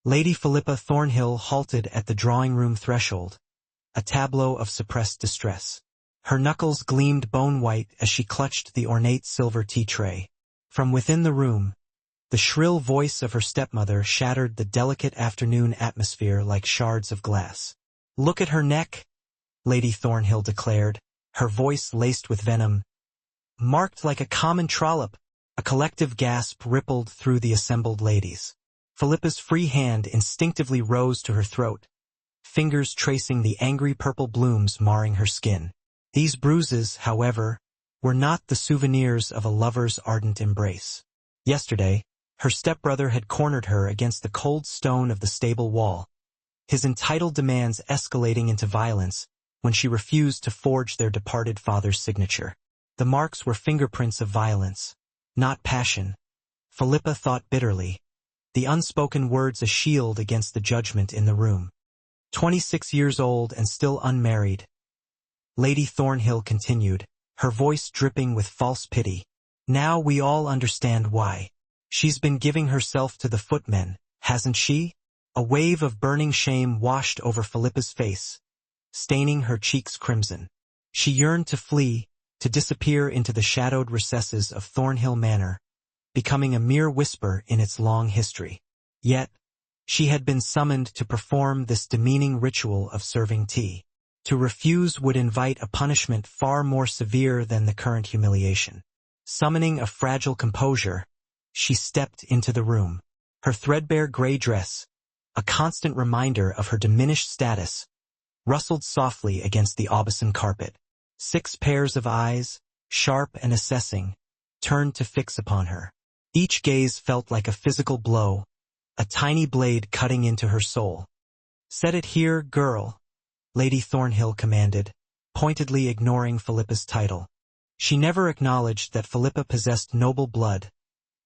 Lady Philippa Thornhill halted at the drawing-room threshold, a tableau of suppressed distress. Her knuckles gleamed bone-white as she clutched the ornate silver tea tray. From within the room, the shrill voice of her stepmother shattered the delicate afternoon atmosphere like shards of glass. "Look at her neck," Lady Thornhill declared, her voice laced with venom. "Marked like a common trollop." A collective gasp rippled through the assembled ladies. Philippa's free hand instinctively rose to her throat, fingers tracing the angry purple blooms marring her skin. These bruises, however, were not the souvenirs of a lover's ardent embrace. Yesterday, her stepbrother had cornered her against the cold stone of the stable wall, his entitled demands escalating into violence when she refused to forge their departed father's signature. The marks were fingerprints of violence, not passion. Philippa thought bitterly, the unspoken words a shield against the judgment in the room. 26 years old and still unmarried, Lady Thornhill continued, her voice dripping with false pity. "Now we all understand why. She's been giving herself to the footmen, hasn't she?" A wave of burning shame washed over Philippa's face, staining her cheeks crimson. She yearned to flee, to disappear into the shadowed recesses of Thornhill Manor, becoming a mere whisper in its long history. Yet, she had been summoned to perform this demeaning ritual of serving tea. To refuse would invite a punishment far more severe than the current humiliation. Summoning a fragile composure, she stepped into the room. Her threadbare gray dress, a constant reminder of her diminished status, rustled softly against the Aubusson carpet. 6 pairs of eyes, sharp and assessing, turned to fix upon her. Each gaze felt like a physical blow, a tiny blade cutting into her soul. "Set it here, girl," Lady Thornhill commanded, pointedly ignoring Philippa's title. She never acknowledged that Philippa possessed noble blood,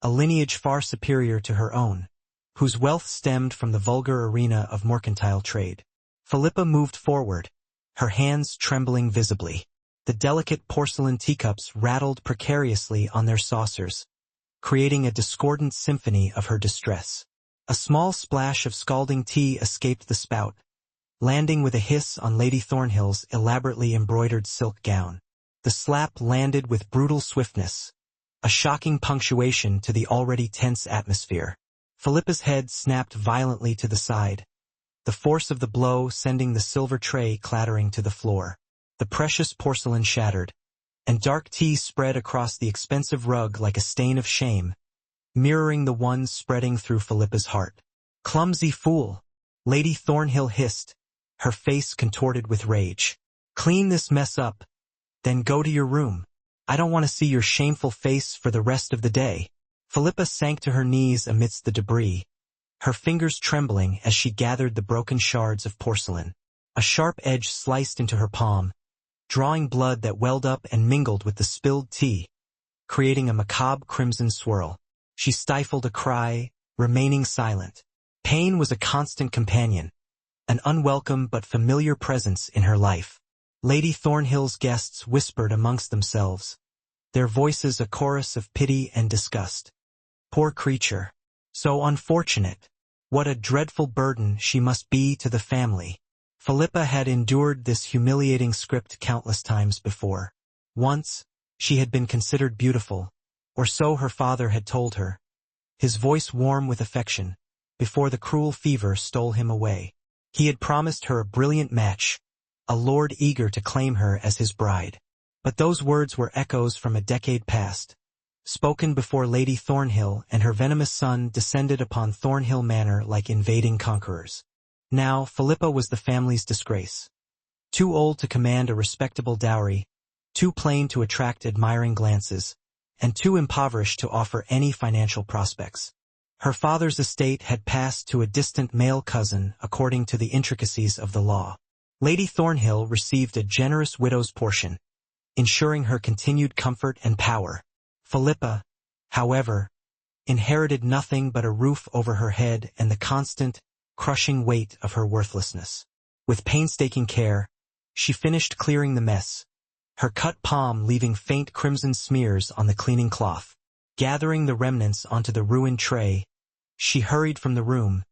a lineage far superior to her own, whose wealth stemmed from the vulgar arena of mercantile trade. Philippa moved forward, her hands trembling visibly. The delicate porcelain teacups rattled precariously on their saucers, creating a discordant symphony of her distress. A small splash of scalding tea escaped the spout, landing with a hiss on Lady Thornhill's elaborately embroidered silk gown. The slap landed with brutal swiftness, a shocking punctuation to the already tense atmosphere. Philippa's head snapped violently to the side, the force of the blow sending the silver tray clattering to the floor. The precious porcelain shattered, and dark tea spread across the expensive rug like a stain of shame, mirroring the one spreading through Philippa's heart. "Clumsy fool," Lady Thornhill hissed, her face contorted with rage. "Clean this mess up, then go to your room. I don't want to see your shameful face for the rest of the day." Philippa sank to her knees amidst the debris, her fingers trembling as she gathered the broken shards of porcelain. A sharp edge sliced into her palm, drawing blood that welled up and mingled with the spilled tea, creating a macabre crimson swirl. She stifled a cry, remaining silent. Pain was a constant companion, an unwelcome but familiar presence in her life. Lady Thornhill's guests whispered amongst themselves, their voices a chorus of pity and disgust. Poor creature. So unfortunate. What a dreadful burden she must be to the family. Philippa had endured this humiliating script countless times before. Once, she had been considered beautiful, or so her father had told her, his voice warm with affection, before the cruel fever stole him away. He had promised her a brilliant match, a lord eager to claim her as his bride. But those words were echoes from a decade past, spoken before Lady Thornhill and her venomous son descended upon Thornhill Manor like invading conquerors. Now, Philippa was the family's disgrace. Too old to command a respectable dowry, too plain to attract admiring glances, and too impoverished to offer any financial prospects. Her father's estate had passed to a distant male cousin according to the intricacies of the law. Lady Thornhill received a generous widow's portion, ensuring her continued comfort and power. Philippa, however, inherited nothing but a roof over her head and the constant, crushing weight of her worthlessness. With painstaking care, she finished clearing the mess, her cut palm leaving faint crimson smears on the cleaning cloth. Gathering the remnants onto the ruined tray, she hurried from the room,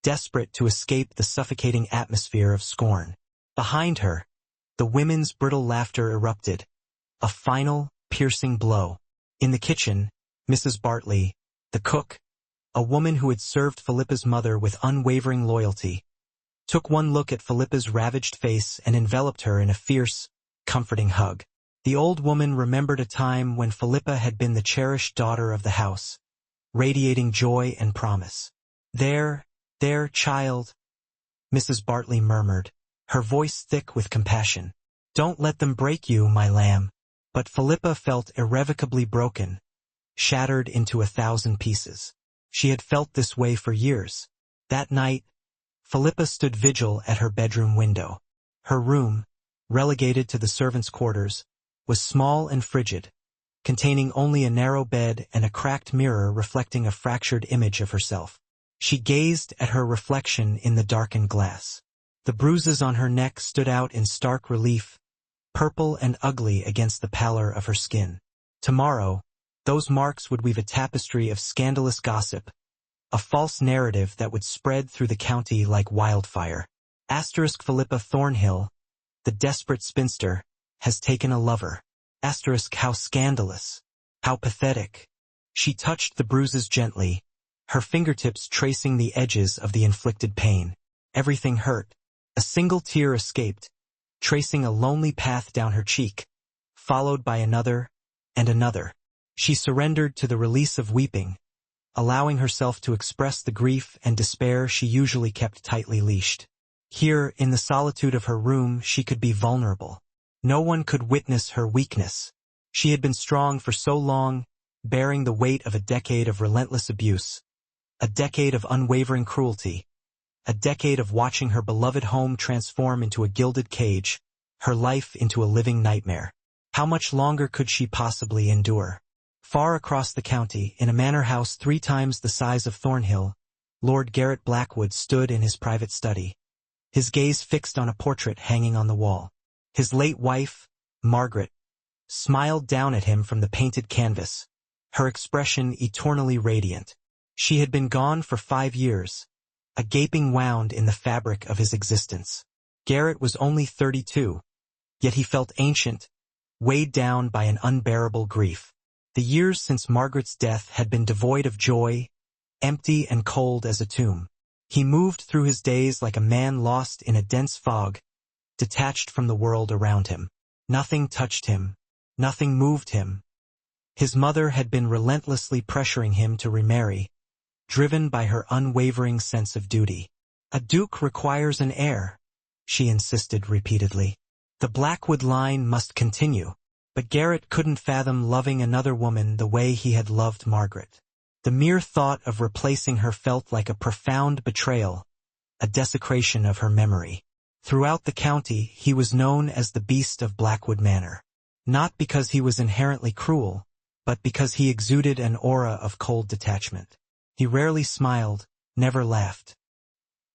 desperate to escape the suffocating atmosphere of scorn. Behind her, the women's brittle laughter erupted, a final, piercing blow. In the kitchen, Mrs. Bartley, the cook, a woman who had served Philippa's mother with unwavering loyalty, took one look at Philippa's ravaged face and enveloped her in a fierce, comforting hug. The old woman remembered a time when Philippa had been the cherished daughter of the house, radiating joy and promise. There, child," Mrs. Bartley murmured, her voice thick with compassion. "Don't let them break you, my lamb." But Philippa felt irrevocably broken, shattered into 1,000 pieces. She had felt this way for years. That night, Philippa stood vigil at her bedroom window. Her room, relegated to the servants' quarters, was small and frigid, containing only a narrow bed and a cracked mirror reflecting a fractured image of herself. She gazed at her reflection in the darkened glass. The bruises on her neck stood out in stark relief, purple and ugly against the pallor of her skin. Tomorrow, those marks would weave a tapestry of scandalous gossip, a false narrative that would spread through the county like wildfire. Philippa Thornhill, the desperate spinster, has taken a lover. How scandalous. How pathetic. She touched the bruises gently, her fingertips tracing the edges of the inflicted pain. Everything hurt. A single tear escaped, tracing a lonely path down her cheek, followed by another and another. She surrendered to the release of weeping, allowing herself to express the grief and despair she usually kept tightly leashed. Here, in the solitude of her room, she could be vulnerable. No one could witness her weakness. She had been strong for so long, bearing the weight of a decade of relentless abuse, a decade of unwavering cruelty, a decade of watching her beloved home transform into a gilded cage, her life into a living nightmare. How much longer could she possibly endure? Far across the county, in a manor house 3 times the size of Thornhill, Lord Garrett Blackwood stood in his private study, his gaze fixed on a portrait hanging on the wall. His late wife, Margaret, smiled down at him from the painted canvas, her expression eternally radiant. She had been gone for 5 years, a gaping wound in the fabric of his existence. Garrett was only 32, yet he felt ancient, weighed down by an unbearable grief. The years since Margaret's death had been devoid of joy, empty and cold as a tomb. He moved through his days like a man lost in a dense fog, detached from the world around him. Nothing touched him, nothing moved him. His mother had been relentlessly pressuring him to remarry, driven by her unwavering sense of duty. "A duke requires an heir," she insisted repeatedly. "The Blackwood line must continue." But Garrett couldn't fathom loving another woman the way he had loved Margaret. The mere thought of replacing her felt like a profound betrayal, a desecration of her memory. Throughout the county, he was known as the Beast of Blackwood Manor. Not because he was inherently cruel, but because he exuded an aura of cold detachment. He rarely smiled, never laughed.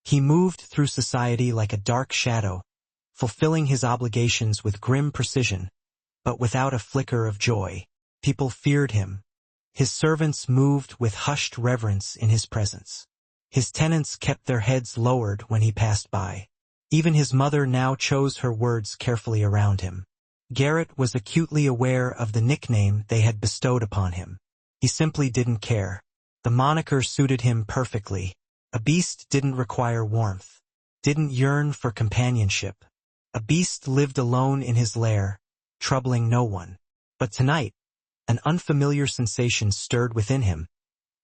He moved through society like a dark shadow, fulfilling his obligations with grim precision, but without a flicker of joy. People feared him. His servants moved with hushed reverence in his presence. His tenants kept their heads lowered when he passed by. Even his mother now chose her words carefully around him. Garrett was acutely aware of the nickname they had bestowed upon him. He simply didn't care. The moniker suited him perfectly. A beast didn't require warmth, didn't yearn for companionship. A beast lived alone in his lair, troubling no one. But tonight, an unfamiliar sensation stirred within him,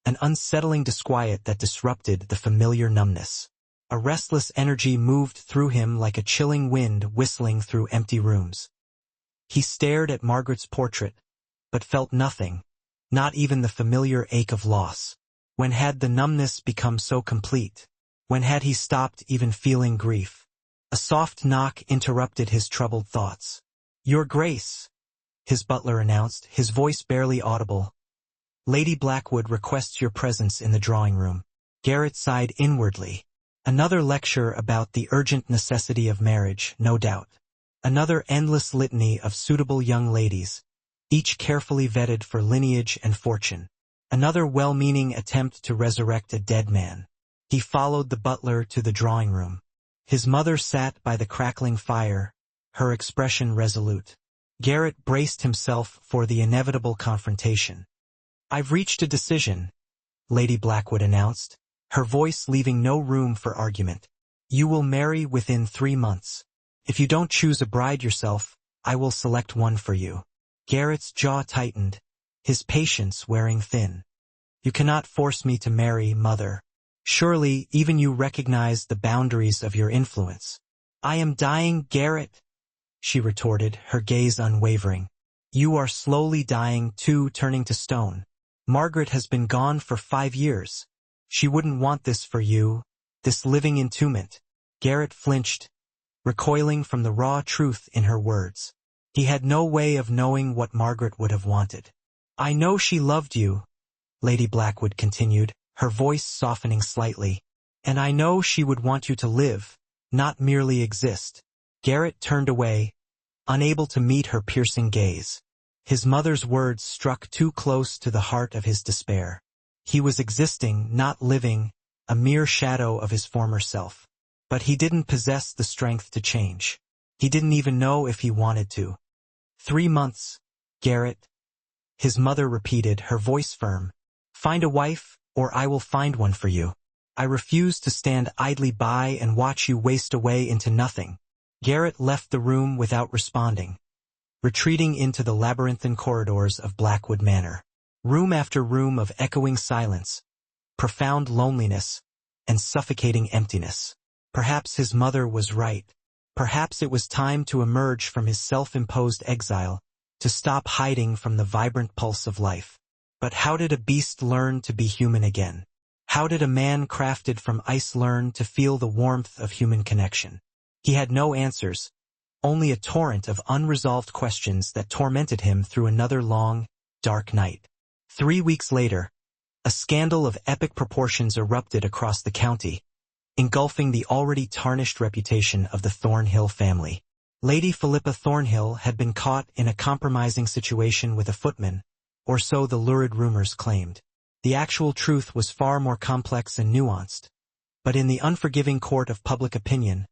an unsettling disquiet that disrupted the familiar numbness. A restless energy moved through him like a chilling wind whistling through empty rooms. He stared at Margaret's portrait, but felt nothing, not even the familiar ache of loss. When had the numbness become so complete? When had he stopped even feeling grief? A soft knock interrupted his troubled thoughts. "Your Grace," his butler announced, his voice barely audible. "Lady Blackwood requests your presence in the drawing room." Garrett sighed inwardly. Another lecture about the urgent necessity of marriage, no doubt. Another endless litany of suitable young ladies, each carefully vetted for lineage and fortune. Another well-meaning attempt to resurrect a dead man. He followed the butler to the drawing room. His mother sat by the crackling fire, her expression resolute. Garrett braced himself for the inevitable confrontation. "I've reached a decision," Lady Blackwood announced, her voice leaving no room for argument. "You will marry within 3 months. If you don't choose a bride yourself, I will select one for you." Garrett's jaw tightened, his patience wearing thin. "You cannot force me to marry, Mother. Surely even you recognize the boundaries of your influence." "I am dying, Garrett," she retorted, her gaze unwavering. "You are slowly dying too, turning to stone. Margaret has been gone for 5 years. She wouldn't want this for you, this living entombment." Garrett flinched, recoiling from the raw truth in her words. He had no way of knowing what Margaret would have wanted. "I know she loved you," Lady Blackwood continued, her voice softening slightly. "And I know she would want you to live, not merely exist." Garrett turned away, unable to meet her piercing gaze. His mother's words struck too close to the heart of his despair. He was existing, not living, a mere shadow of his former self. But he didn't possess the strength to change. He didn't even know if he wanted to. 3 months, Garrett," his mother repeated, her voice firm. "Find a wife, or I will find one for you. I refuse to stand idly by and watch you waste away into nothing." Garrett left the room without responding, retreating into the labyrinthine corridors of Blackwood Manor. Room after room of echoing silence, profound loneliness, and suffocating emptiness. Perhaps his mother was right. Perhaps it was time to emerge from his self-imposed exile, to stop hiding from the vibrant pulse of life. But how did a beast learn to be human again? How did a man crafted from ice learn to feel the warmth of human connection? He had no answers, only a torrent of unresolved questions that tormented him through another long, dark night. 3 weeks later, a scandal of epic proportions erupted across the county, engulfing the already tarnished reputation of the Thornhill family. Lady Philippa Thornhill had been caught in a compromising situation with a footman, or so the lurid rumors claimed. The actual truth was far more complex and nuanced, but in the unforgiving court of public opinion,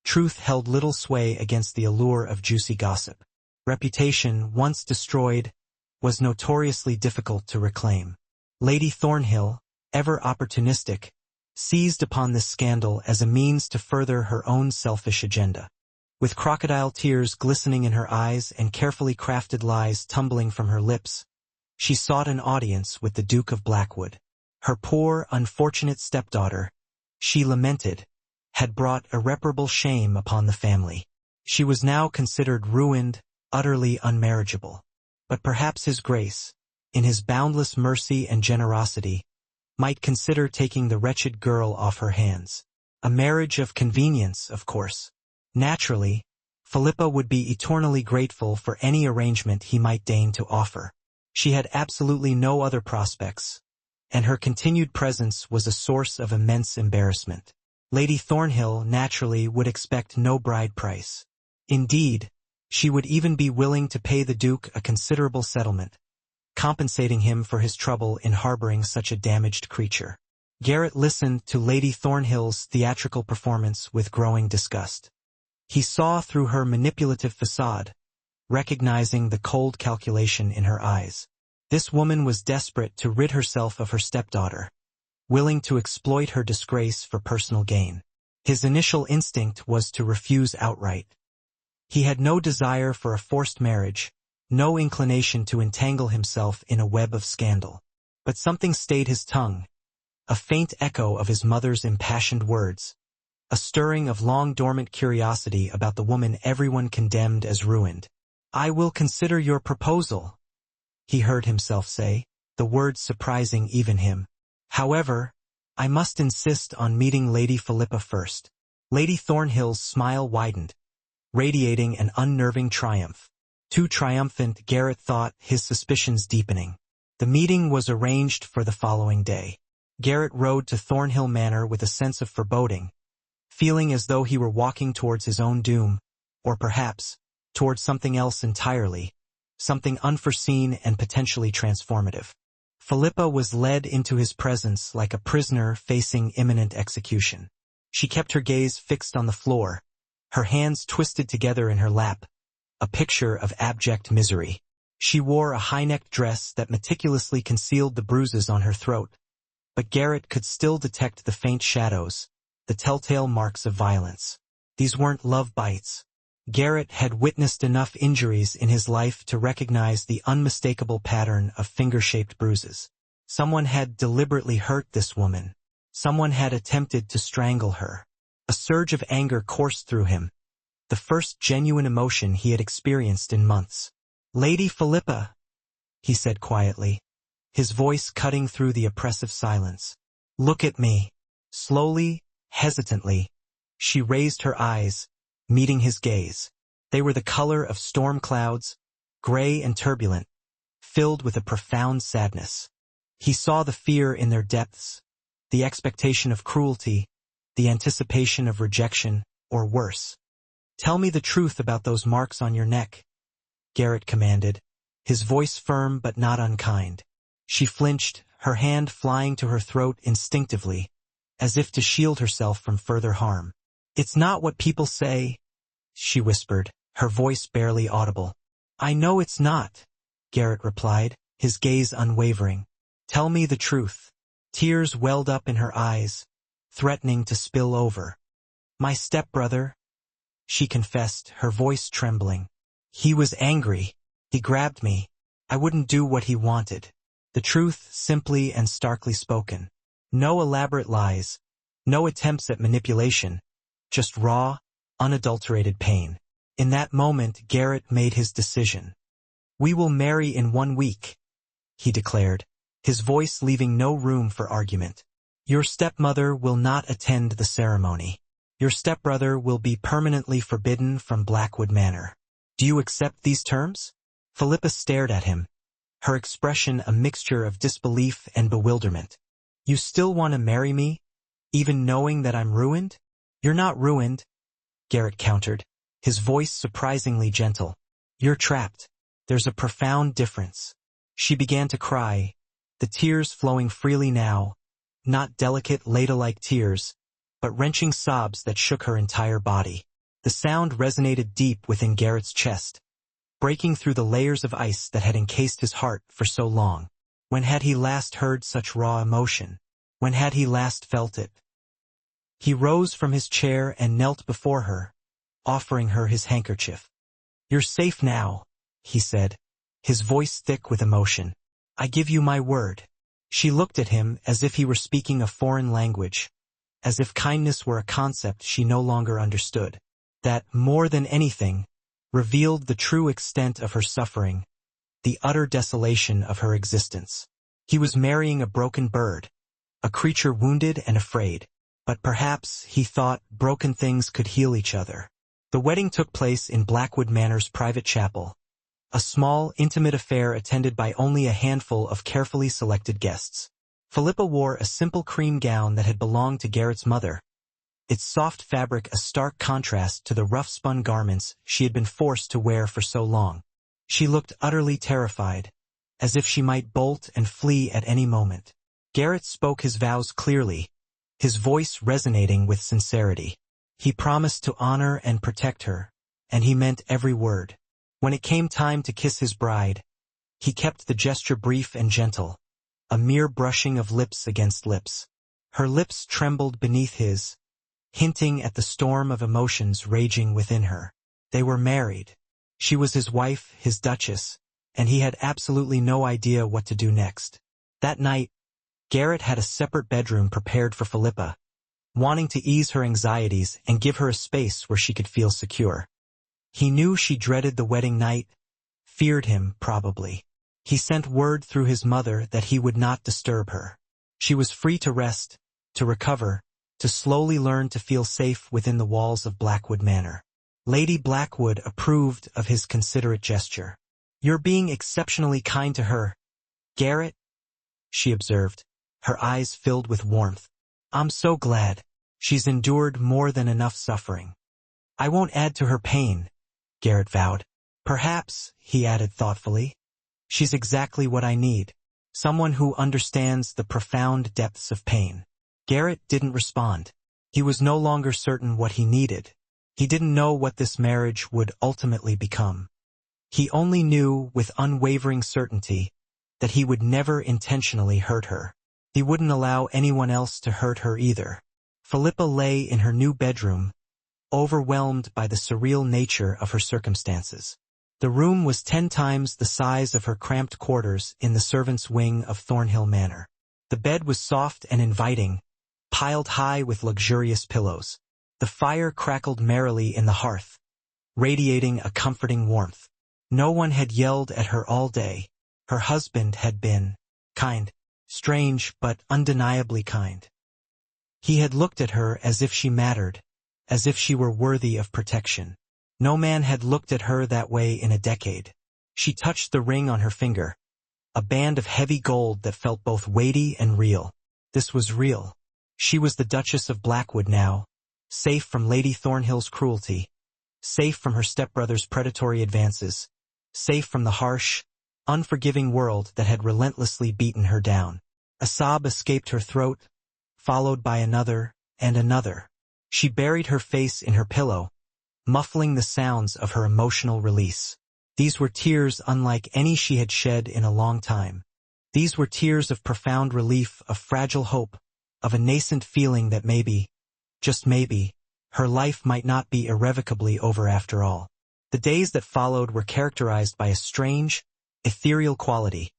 truth held little sway against the allure of juicy gossip. Reputation, once destroyed, was notoriously difficult to reclaim. Lady Thornhill, ever opportunistic, seized upon this scandal as a means to further her own selfish agenda. With crocodile tears glistening in her eyes and carefully crafted lies tumbling from her lips, she sought an audience with the Duke of Blackwood. Her poor, unfortunate stepdaughter, she lamented, had brought irreparable shame upon the family. She was now considered ruined, utterly unmarriageable. But perhaps His Grace, in His boundless mercy and generosity, might consider taking the wretched girl off her hands. A marriage of convenience, of course. Naturally, Philippa would be eternally grateful for any arrangement he might deign to offer. She had absolutely no other prospects, and her continued presence was a source of immense embarrassment. Lady Thornhill naturally would expect no bride price. Indeed, she would even be willing to pay the Duke a considerable settlement, compensating him for his trouble in harboring such a damaged creature. Garrett listened to Lady Thornhill's theatrical performance with growing disgust. He saw through her manipulative facade, recognizing the cold calculation in her eyes. This woman was desperate to rid herself of her stepdaughter, willing to exploit her disgrace for personal gain. His initial instinct was to refuse outright. He had no desire for a forced marriage, no inclination to entangle himself in a web of scandal. But something stayed his tongue, a faint echo of his mother's impassioned words, a stirring of long-dormant curiosity about the woman everyone condemned as ruined. "I will consider your proposal," he heard himself say, the words surprising even him. "However, I must insist on meeting Lady Philippa first." Lady Thornhill's smile widened, radiating an unnerving triumph. Too triumphant, Garrett thought, his suspicions deepening. The meeting was arranged for the following day. Garrett rode to Thornhill Manor with a sense of foreboding, feeling as though he were walking towards his own doom, or perhaps, towards something else entirely, something unforeseen and potentially transformative. Philippa was led into his presence like a prisoner facing imminent execution. She kept her gaze fixed on the floor, her hands twisted together in her lap, a picture of abject misery. She wore a high-necked dress that meticulously concealed the bruises on her throat, but Garrett could still detect the faint shadows, the telltale marks of violence. These weren't love bites. Garrett had witnessed enough injuries in his life to recognize the unmistakable pattern of finger-shaped bruises. Someone had deliberately hurt this woman. Someone had attempted to strangle her. A surge of anger coursed through him, the first genuine emotion he had experienced in months. "Lady Philippa," he said quietly, his voice cutting through the oppressive silence. "Look at me." Slowly, hesitantly, she raised her eyes, meeting his gaze. They were the color of storm clouds, gray and turbulent, filled with a profound sadness. He saw the fear in their depths, the expectation of cruelty, the anticipation of rejection, or worse. "Tell me the truth about those marks on your neck," Garrett commanded, his voice firm but not unkind. She flinched, her hand flying to her throat instinctively, as if to shield herself from further harm. "It's not what people say," she whispered, her voice barely audible. "I know it's not," Garrett replied, his gaze unwavering. "Tell me the truth." Tears welled up in her eyes, threatening to spill over. "My stepbrother," she confessed, her voice trembling. "He was angry. He grabbed me. I wouldn't do what he wanted." The truth, simply and starkly spoken. No elaborate lies, no attempts at manipulation, just raw, unadulterated pain. In that moment, Garrett made his decision. "We will marry in 1 week," he declared, his voice leaving no room for argument. "Your stepmother will not attend the ceremony. Your stepbrother will be permanently forbidden from Blackwood Manor. Do you accept these terms?" Philippa stared at him, her expression a mixture of disbelief and bewilderment. "You still want to marry me, even knowing that I'm ruined?" "You're not ruined," Garrett countered, his voice surprisingly gentle. "You're trapped. There's a profound difference." She began to cry, the tears flowing freely now, not delicate ladle-like tears, but wrenching sobs that shook her entire body. The sound resonated deep within Garrett's chest, breaking through the layers of ice that had encased his heart for so long. When had he last heard such raw emotion? When had he last felt it? He rose from his chair and knelt before her, offering her his handkerchief. "You're safe now," he said, his voice thick with emotion. "I give you my word." She looked at him as if he were speaking a foreign language, as if kindness were a concept she no longer understood. That, more than anything, revealed the true extent of her suffering, the utter desolation of her existence. He was marrying a broken bird, a creature wounded and afraid. But perhaps, he thought, broken things could heal each other. The wedding took place in Blackwood Manor's private chapel, a small, intimate affair attended by only a handful of carefully selected guests. Philippa wore a simple cream gown that had belonged to Garrett's mother, its soft fabric a stark contrast to the rough-spun garments she had been forced to wear for so long. She looked utterly terrified, as if she might bolt and flee at any moment. Garrett spoke his vows clearly, his voice resonating with sincerity. He promised to honor and protect her, and he meant every word. When it came time to kiss his bride, he kept the gesture brief and gentle, a mere brushing of lips against lips. Her lips trembled beneath his, hinting at the storm of emotions raging within her. They were married. She was his wife, his duchess, and he had absolutely no idea what to do next. That night, Garrett had a separate bedroom prepared for Philippa, wanting to ease her anxieties and give her a space where she could feel secure. He knew she dreaded the wedding night, feared him, probably. He sent word through his mother that he would not disturb her. She was free to rest, to recover, to slowly learn to feel safe within the walls of Blackwood Manor. Lady Blackwood approved of his considerate gesture. "You're being exceptionally kind to her, Garrett," she observed, her eyes filled with warmth. "I'm so glad. She's endured more than enough suffering." "I won't add to her pain," Garrett vowed. "Perhaps," he added thoughtfully, "she's exactly what I need." someone who understands the profound depths of pain. Garrett didn't respond. He was no longer certain what he needed. He didn't know what this marriage would ultimately become. He only knew with unwavering certainty that he would never intentionally hurt her. He wouldn't allow anyone else to hurt her either. Philippa lay in her new bedroom, overwhelmed by the surreal nature of her circumstances. The room was 10 times the size of her cramped quarters in the servants' wing of Thornhill Manor. The bed was soft and inviting, piled high with luxurious pillows. The fire crackled merrily in the hearth, radiating a comforting warmth. No one had yelled at her all day. Her husband had been kind, strange but undeniably kind. He had looked at her as if she mattered, as if she were worthy of protection. No man had looked at her that way in a decade. She touched the ring on her finger, a band of heavy gold that felt both weighty and real. This was real. She was the Duchess of Blackwood now, safe from Lady Thornhill's cruelty, safe from her stepbrother's predatory advances, safe from the harsh, unforgiving world that had relentlessly beaten her down. A sob escaped her throat, followed by another and another. She buried her face in her pillow, muffling the sounds of her emotional release. These were tears unlike any she had shed in a long time. These were tears of profound relief, of fragile hope, of a nascent feeling that maybe, just maybe, her life might not be irrevocably over after all. The days that followed were characterized by a strange, ethereal quality,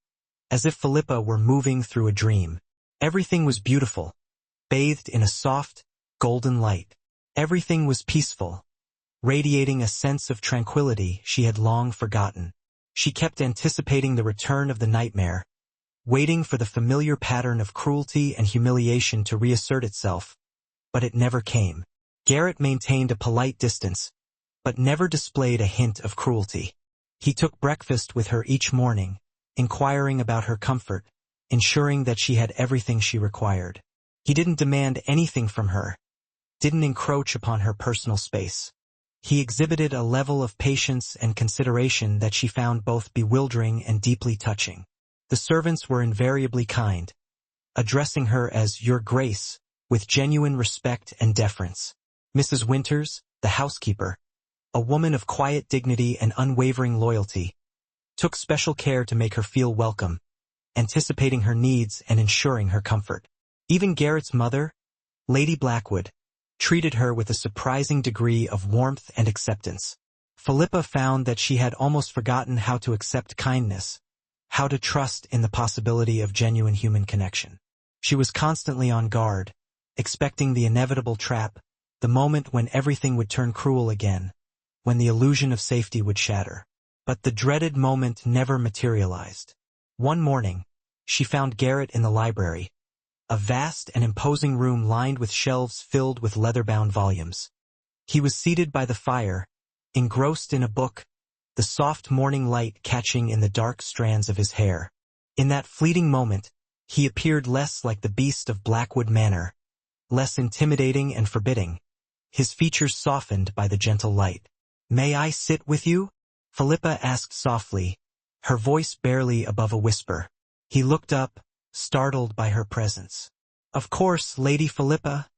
as if Philippa were moving through a dream. Everything was beautiful, bathed in a soft, golden light. Everything was peaceful, radiating a sense of tranquility she had long forgotten. She kept anticipating the return of the nightmare, waiting for the familiar pattern of cruelty and humiliation to reassert itself, but it never came. Garrett maintained a polite distance, but never displayed a hint of cruelty. He took breakfast with her each morning, inquiring about her comfort, ensuring that she had everything she required. He didn't demand anything from her, didn't encroach upon her personal space. He exhibited a level of patience and consideration that she found both bewildering and deeply touching. The servants were invariably kind, addressing her as Your Grace, with genuine respect and deference. Mrs. Winters, the housekeeper, a woman of quiet dignity and unwavering loyalty, took special care to make her feel welcome, anticipating her needs and ensuring her comfort. Even Garrett's mother, Lady Blackwood, treated her with a surprising degree of warmth and acceptance. Philippa found that she had almost forgotten how to accept kindness, how to trust in the possibility of genuine human connection. She was constantly on guard, expecting the inevitable trap, the moment when everything would turn cruel again, when the illusion of safety would shatter. But the dreaded moment never materialized. One morning, she found Garrett in the library, a vast and imposing room lined with shelves filled with leather-bound volumes. He was seated by the fire, engrossed in a book, the soft morning light catching in the dark strands of his hair. In that fleeting moment, he appeared less like the beast of Blackwood Manor, less intimidating and forbidding, his features softened by the gentle light. "May I sit with you?" Philippa asked softly, her voice barely above a whisper. He looked up, startled by her presence. "Of course, Lady Philippa,"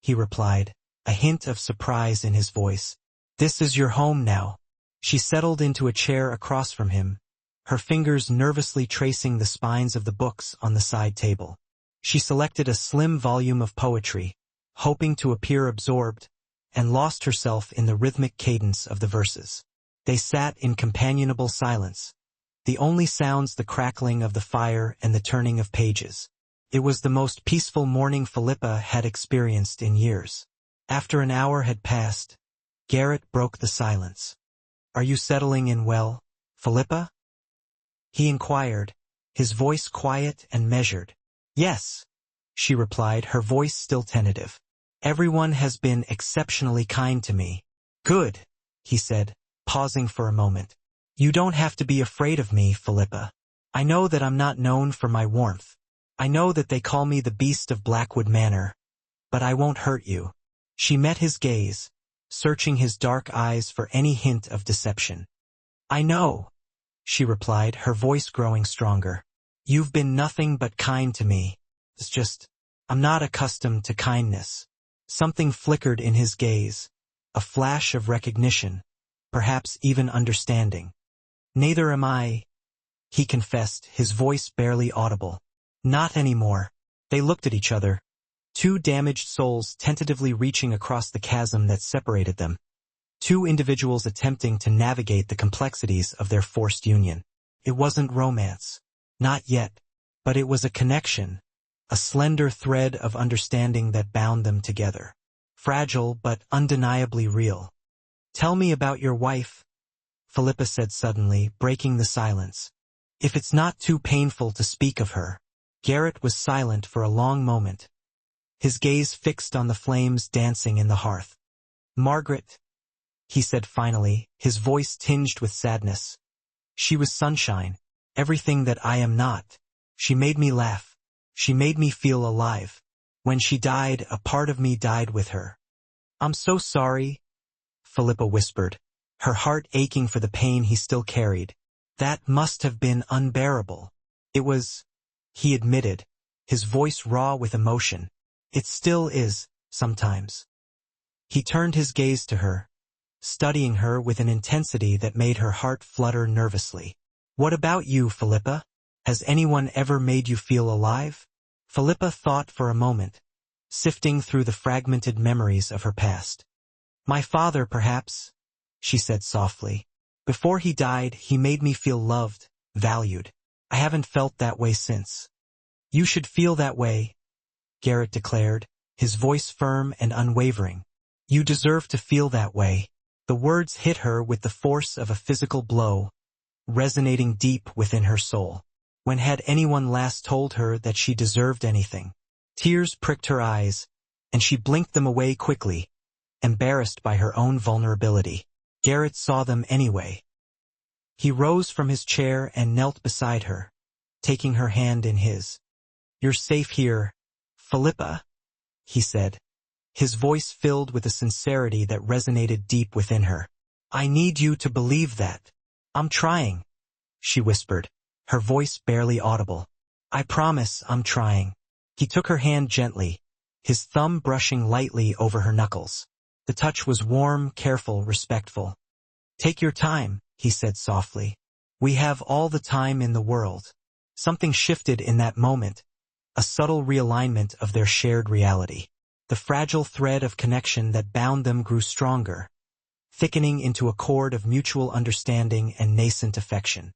he replied, a hint of surprise in his voice. "This is your home now." She settled into a chair across from him, her fingers nervously tracing the spines of the books on the side table. She selected a slim volume of poetry, hoping to appear absorbed, and lost herself in the rhythmic cadence of the verses. They sat in companionable silence, the only sounds the crackling of the fire and the turning of pages. It was the most peaceful morning Philippa had experienced in years. After an hour had passed, Garrett broke the silence. "Are you settling in well, Philippa?" he inquired, his voice quiet and measured. "Yes," she replied, her voice still tentative. "Everyone has been exceptionally kind to me." "Good," he said, pausing for a moment. "You don't have to be afraid of me, Philippa. I know that I'm not known for my warmth. I know that they call me the Beast of Blackwood Manor, but I won't hurt you." She met his gaze, searching his dark eyes for any hint of deception. "I know," she replied, her voice growing stronger. You've been nothing but kind to me. It's just, I'm not accustomed to kindness. Something flickered in his gaze, a flash of recognition, perhaps even understanding. Neither am I, he confessed, his voice barely audible. Not anymore. They looked at each other, two damaged souls tentatively reaching across the chasm that separated them. Two individuals attempting to navigate the complexities of their forced union. It wasn't romance. Not yet. But it was a connection, a slender thread of understanding that bound them together. Fragile but undeniably real. Tell me about your wife, Philippa said suddenly, breaking the silence. If it's not too painful to speak of her. Garrett was silent for a long moment, his gaze fixed on the flames dancing in the hearth. Margaret, he said finally, his voice tinged with sadness. She was sunshine, everything that I am not. She made me laugh. She made me feel alive. When she died, a part of me died with her. I'm so sorry, Philippa whispered, her heart aching for the pain he still carried. That must have been unbearable. It was, he admitted, his voice raw with emotion. It still is, sometimes. He turned his gaze to her, studying her with an intensity that made her heart flutter nervously. What about you, Philippa? Has anyone ever made you feel alive? Philippa thought for a moment, sifting through the fragmented memories of her past. My father, perhaps, she said softly. Before he died, he made me feel loved, valued. I haven't felt that way since. You should feel that way, Garrett declared, his voice firm and unwavering. You deserve to feel that way. The words hit her with the force of a physical blow, resonating deep within her soul. When had anyone last told her that she deserved anything? Tears pricked her eyes, and she blinked them away quickly, embarrassed by her own vulnerability. Garrett saw them anyway. He rose from his chair and knelt beside her, taking her hand in his. You're safe here, Philippa, he said, his voice filled with a sincerity that resonated deep within her. I need you to believe that. I'm trying, she whispered, her voice barely audible. I promise I'm trying. He took her hand gently, his thumb brushing lightly over her knuckles. The touch was warm, careful, respectful. Take your time, he said softly. We have all the time in the world. Something shifted in that moment, a subtle realignment of their shared reality. The fragile thread of connection that bound them grew stronger, thickening into a cord of mutual understanding and nascent affection.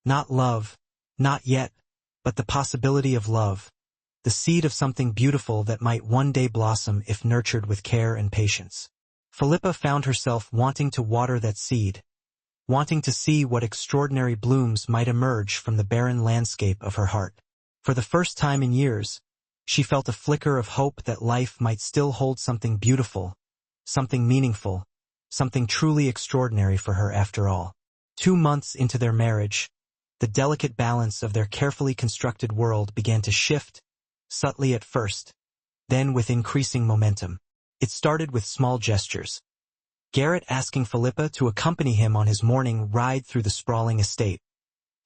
Not love, not yet, but the possibility of love, the seed of something beautiful that might one day blossom if nurtured with care and patience. Philippa found herself wanting to water that seed, wanting to see what extraordinary blooms might emerge from the barren landscape of her heart. For the first time in years, she felt a flicker of hope that life might still hold something beautiful, something meaningful, something truly extraordinary for her after all. 2 months into their marriage, the delicate balance of their carefully constructed world began to shift, subtly at first, then with increasing momentum. It started with small gestures. Garrett asking Philippa to accompany him on his morning ride through the sprawling estate.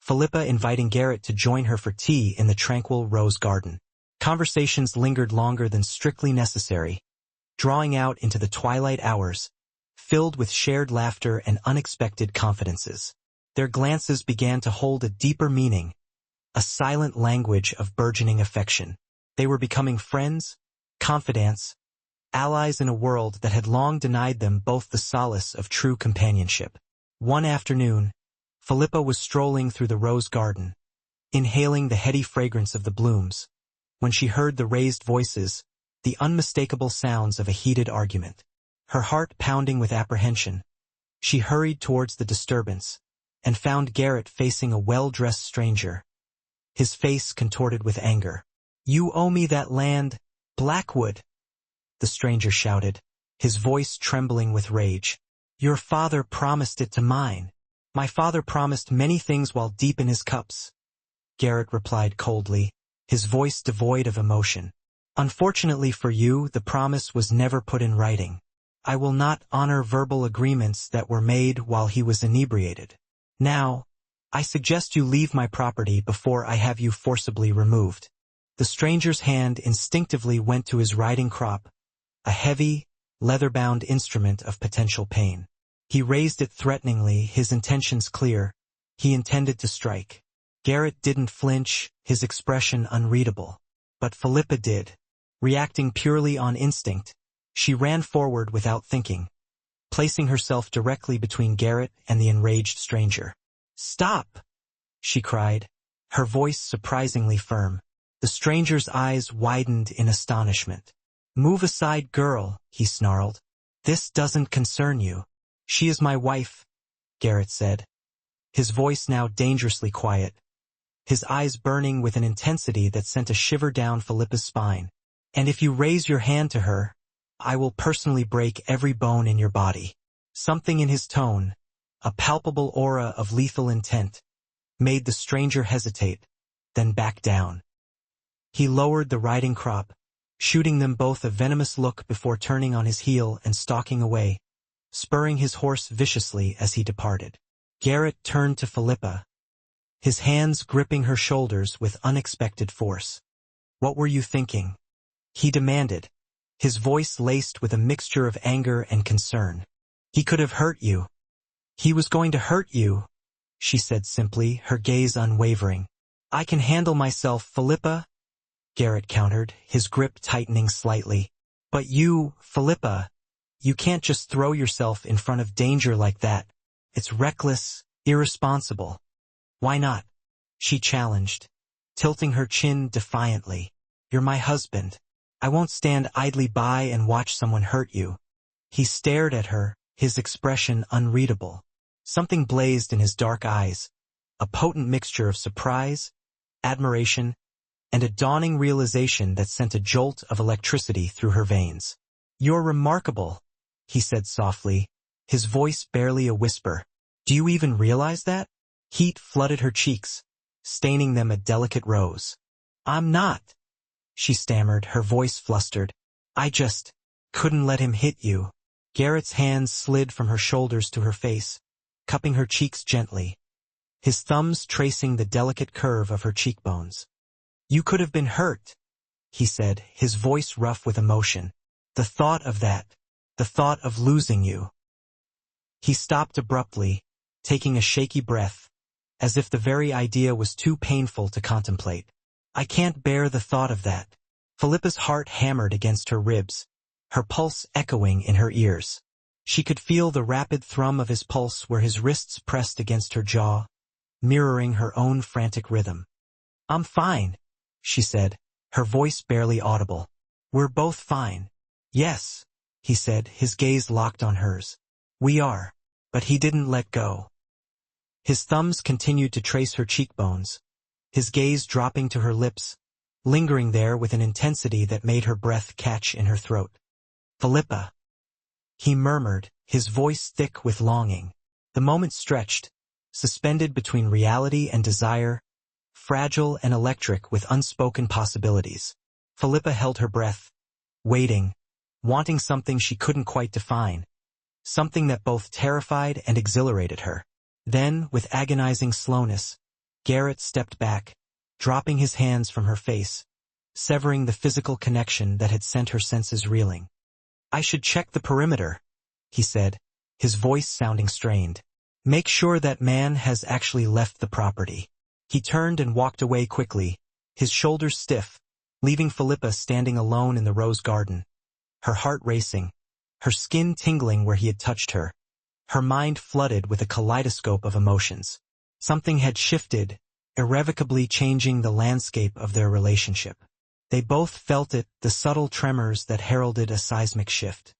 Philippa inviting Garrett to join her for tea in the tranquil rose garden. Conversations lingered longer than strictly necessary, drawing out into the twilight hours, filled with shared laughter and unexpected confidences. Their glances began to hold a deeper meaning, a silent language of burgeoning affection. They were becoming friends, confidants, allies in a world that had long denied them both the solace of true companionship. One afternoon, Philippa was strolling through the rose garden, inhaling the heady fragrance of the blooms, when she heard the raised voices, the unmistakable sounds of a heated argument. Her heart pounding with apprehension, she hurried towards the disturbance, and found Garrett facing a well-dressed stranger, his face contorted with anger. You owe me that land, Blackwood, the stranger shouted, his voice trembling with rage. Your father promised it to mine. My father promised many things while deep in his cups, Garrett replied coldly, his voice devoid of emotion. Unfortunately for you, the promise was never put in writing. I will not honor verbal agreements that were made while he was inebriated. Now, I suggest you leave my property before I have you forcibly removed. The stranger's hand instinctively went to his riding crop, a heavy, leather-bound instrument of potential pain. He raised it threateningly, his intentions clear. He intended to strike. Garrett didn't flinch, his expression unreadable. But Philippa did. Reacting purely on instinct, she ran forward without thinking, placing herself directly between Garrett and the enraged stranger. "Stop!" she cried, her voice surprisingly firm. The stranger's eyes widened in astonishment. "Move aside, girl," he snarled. "This doesn't concern you." "She is my wife," Garrett said, his voice now dangerously quiet, his eyes burning with an intensity that sent a shiver down Philippa's spine. "And if you raise your hand to her, I will personally break every bone in your body." Something in his tone, a palpable aura of lethal intent, made the stranger hesitate, then back down. He lowered the riding crop, shooting them both a venomous look before turning on his heel and stalking away, spurring his horse viciously as he departed. Garrett turned to Philippa, his hands gripping her shoulders with unexpected force. "What were you thinking?" he demanded, his voice laced with a mixture of anger and concern. "He could have hurt you." "He was going to hurt you," she said simply, her gaze unwavering. "I can handle myself, Philippa," Garrett countered, his grip tightening slightly. "But you, Philippa, you can't just throw yourself in front of danger like that. It's reckless, irresponsible." "Why not?" she challenged, tilting her chin defiantly. "You're my husband. I won't stand idly by and watch someone hurt you." He stared at her, his expression unreadable. Something blazed in his dark eyes, a potent mixture of surprise, admiration, and a dawning realization that sent a jolt of electricity through her veins. "You're remarkable," he said softly, his voice barely a whisper. "Do you even realize that?" Heat flooded her cheeks, staining them a delicate rose. "I'm not," she stammered, her voice flustered. "I just couldn't let him hit you." Garrett's hands slid from her shoulders to her face, cupping her cheeks gently, his thumbs tracing the delicate curve of her cheekbones. "You could have been hurt," he said, his voice rough with emotion. "The thought of that, the thought of losing you." He stopped abruptly, taking a shaky breath, as if the very idea was too painful to contemplate. "I can't bear the thought of that." Philippa's heart hammered against her ribs, her pulse echoing in her ears. She could feel the rapid thrum of his pulse where his wrists pressed against her jaw, mirroring her own frantic rhythm. "I'm fine," she said, her voice barely audible. "We're both fine." "Yes," he said, his gaze locked on hers. "We are." But he didn't let go. His thumbs continued to trace her cheekbones, his gaze dropping to her lips, lingering there with an intensity that made her breath catch in her throat. "Philippa," he murmured, his voice thick with longing. The moment stretched, suspended between reality and desire, fragile and electric with unspoken possibilities. Philippa held her breath, waiting, wanting something she couldn't quite define, something that both terrified and exhilarated her. Then, with agonizing slowness, Garrett stepped back, dropping his hands from her face, severing the physical connection that had sent her senses reeling. "I should check the perimeter," he said, his voice sounding strained. "Make sure that man has actually left the property." He turned and walked away quickly, his shoulders stiff, leaving Philippa standing alone in the rose garden, her heart racing, her skin tingling where he had touched her, her mind flooded with a kaleidoscope of emotions. Something had shifted, irrevocably changing the landscape of their relationship. They both felt it, the subtle tremors that heralded a seismic shift.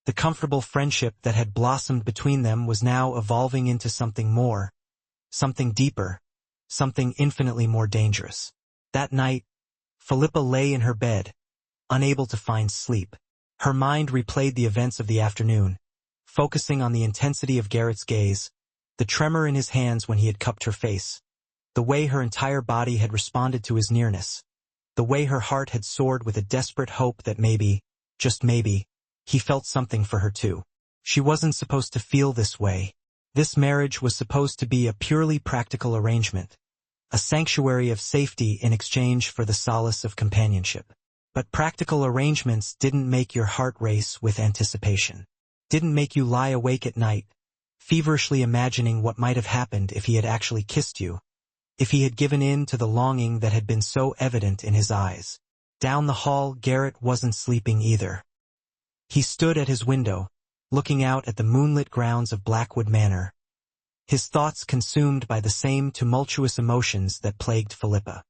The comfortable friendship that had blossomed between them was now evolving into something more, something deeper, something infinitely more dangerous. That night, Philippa lay in her bed, unable to find sleep. Her mind replayed the events of the afternoon, focusing on the intensity of Garrett's gaze, the tremor in his hands when he had cupped her face, the way her entire body had responded to his nearness, the way her heart had soared with a desperate hope that maybe, just maybe, he felt something for her too. She wasn't supposed to feel this way. This marriage was supposed to be a purely practical arrangement, a sanctuary of safety in exchange for the solace of companionship. But practical arrangements didn't make your heart race with anticipation. Didn't make you lie awake at night, feverishly imagining what might have happened if he had actually kissed you, if he had given in to the longing that had been so evident in his eyes. Down the hall, Garrett wasn't sleeping either. He stood at his window, looking out at the moonlit grounds of Blackwood Manor, his thoughts consumed by the same tumultuous emotions that plagued Philippa.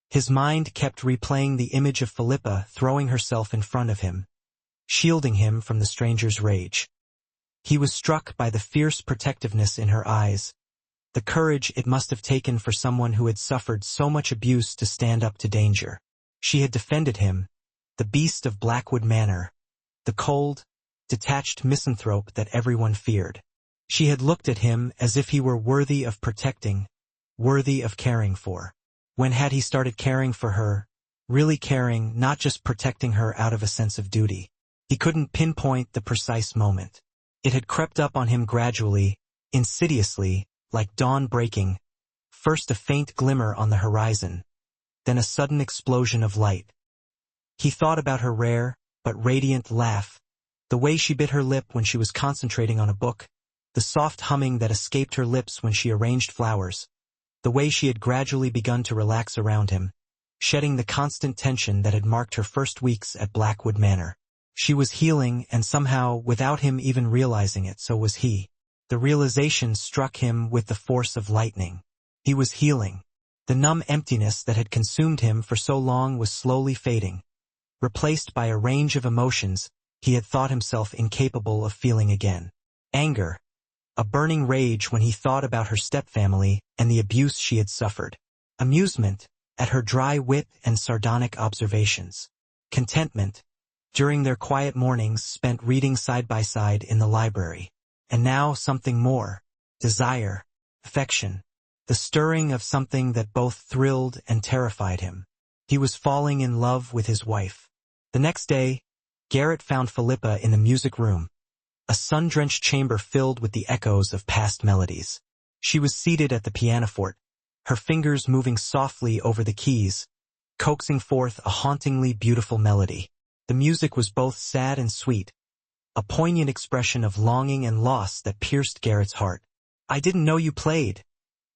His mind kept replaying the image of Philippa throwing herself in front of him, shielding him from the stranger's rage. He was struck by the fierce protectiveness in her eyes, the courage it must have taken for someone who had suffered so much abuse to stand up to danger. She had defended him, the beast of Blackwood Manor, the cold, detached misanthrope that everyone feared. She had looked at him as if he were worthy of protecting, worthy of caring for. When had he started caring for her, really caring, not just protecting her out of a sense of duty? He couldn't pinpoint the precise moment. It had crept up on him gradually, insidiously, like dawn breaking, first a faint glimmer on the horizon, then a sudden explosion of light. He thought about her rare, but radiant laugh, the way she bit her lip when she was concentrating on a book, the soft humming that escaped her lips when she arranged flowers, the way she had gradually begun to relax around him, shedding the constant tension that had marked her first weeks at Blackwood Manor. She was healing, and somehow, without him even realizing it, so was he. The realization struck him with the force of lightning. He was healing. The numb emptiness that had consumed him for so long was slowly fading, replaced by a range of emotions he had thought himself incapable of feeling again. Anger, a burning rage when he thought about her stepfamily and the abuse she had suffered. Amusement, at her dry wit and sardonic observations. Contentment, during their quiet mornings spent reading side by side in the library. And now something more. Desire, affection, the stirring of something that both thrilled and terrified him. He was falling in love with his wife. The next day, Garrett found Philippa in the music room, a sun-drenched chamber filled with the echoes of past melodies. She was seated at the pianoforte, her fingers moving softly over the keys, coaxing forth a hauntingly beautiful melody. The music was both sad and sweet, a poignant expression of longing and loss that pierced Garrett's heart. "I didn't know you played,"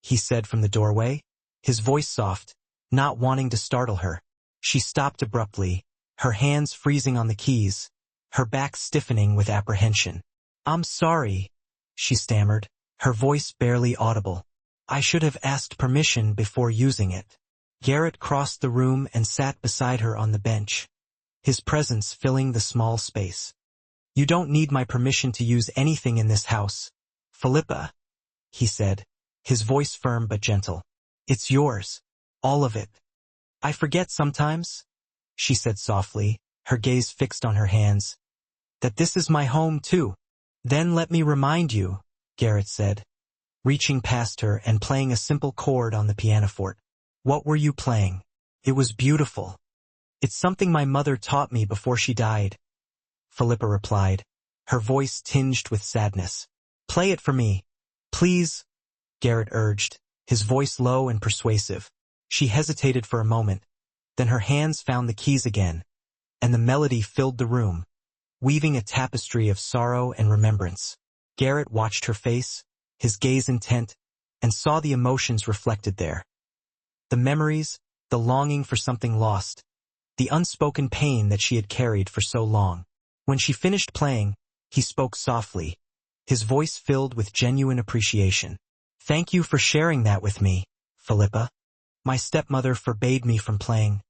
he said from the doorway, his voice soft, not wanting to startle her. She stopped abruptly, her hands freezing on the keys, her back stiffening with apprehension. "I'm sorry," she stammered, her voice barely audible. "I should have asked permission before using it." Garrett crossed the room and sat beside her on the bench, his presence filling the small space. "You don't need my permission to use anything in this house, Philippa," he said, his voice firm but gentle. "It's yours, all of it." "I forget sometimes," she said softly, her gaze fixed on her hands, "that this is my home too." "Then let me remind you," Garrett said, reaching past her and playing a simple chord on the pianoforte. "What were you playing?" "It was beautiful. It's something my mother taught me before she died," Philippa replied, her voice tinged with sadness. "Play it for me, please," Garrett urged, his voice low and persuasive. She hesitated for a moment, then her hands found the keys again, and the melody filled the room, weaving a tapestry of sorrow and remembrance. Garrett watched her face, his gaze intent, and saw the emotions reflected there. The memories, the longing for something lost, the unspoken pain that she had carried for so long. When she finished playing, he spoke softly, his voice filled with genuine appreciation. "Thank you for sharing that with me, Philippa. My stepmother forbade me from playing."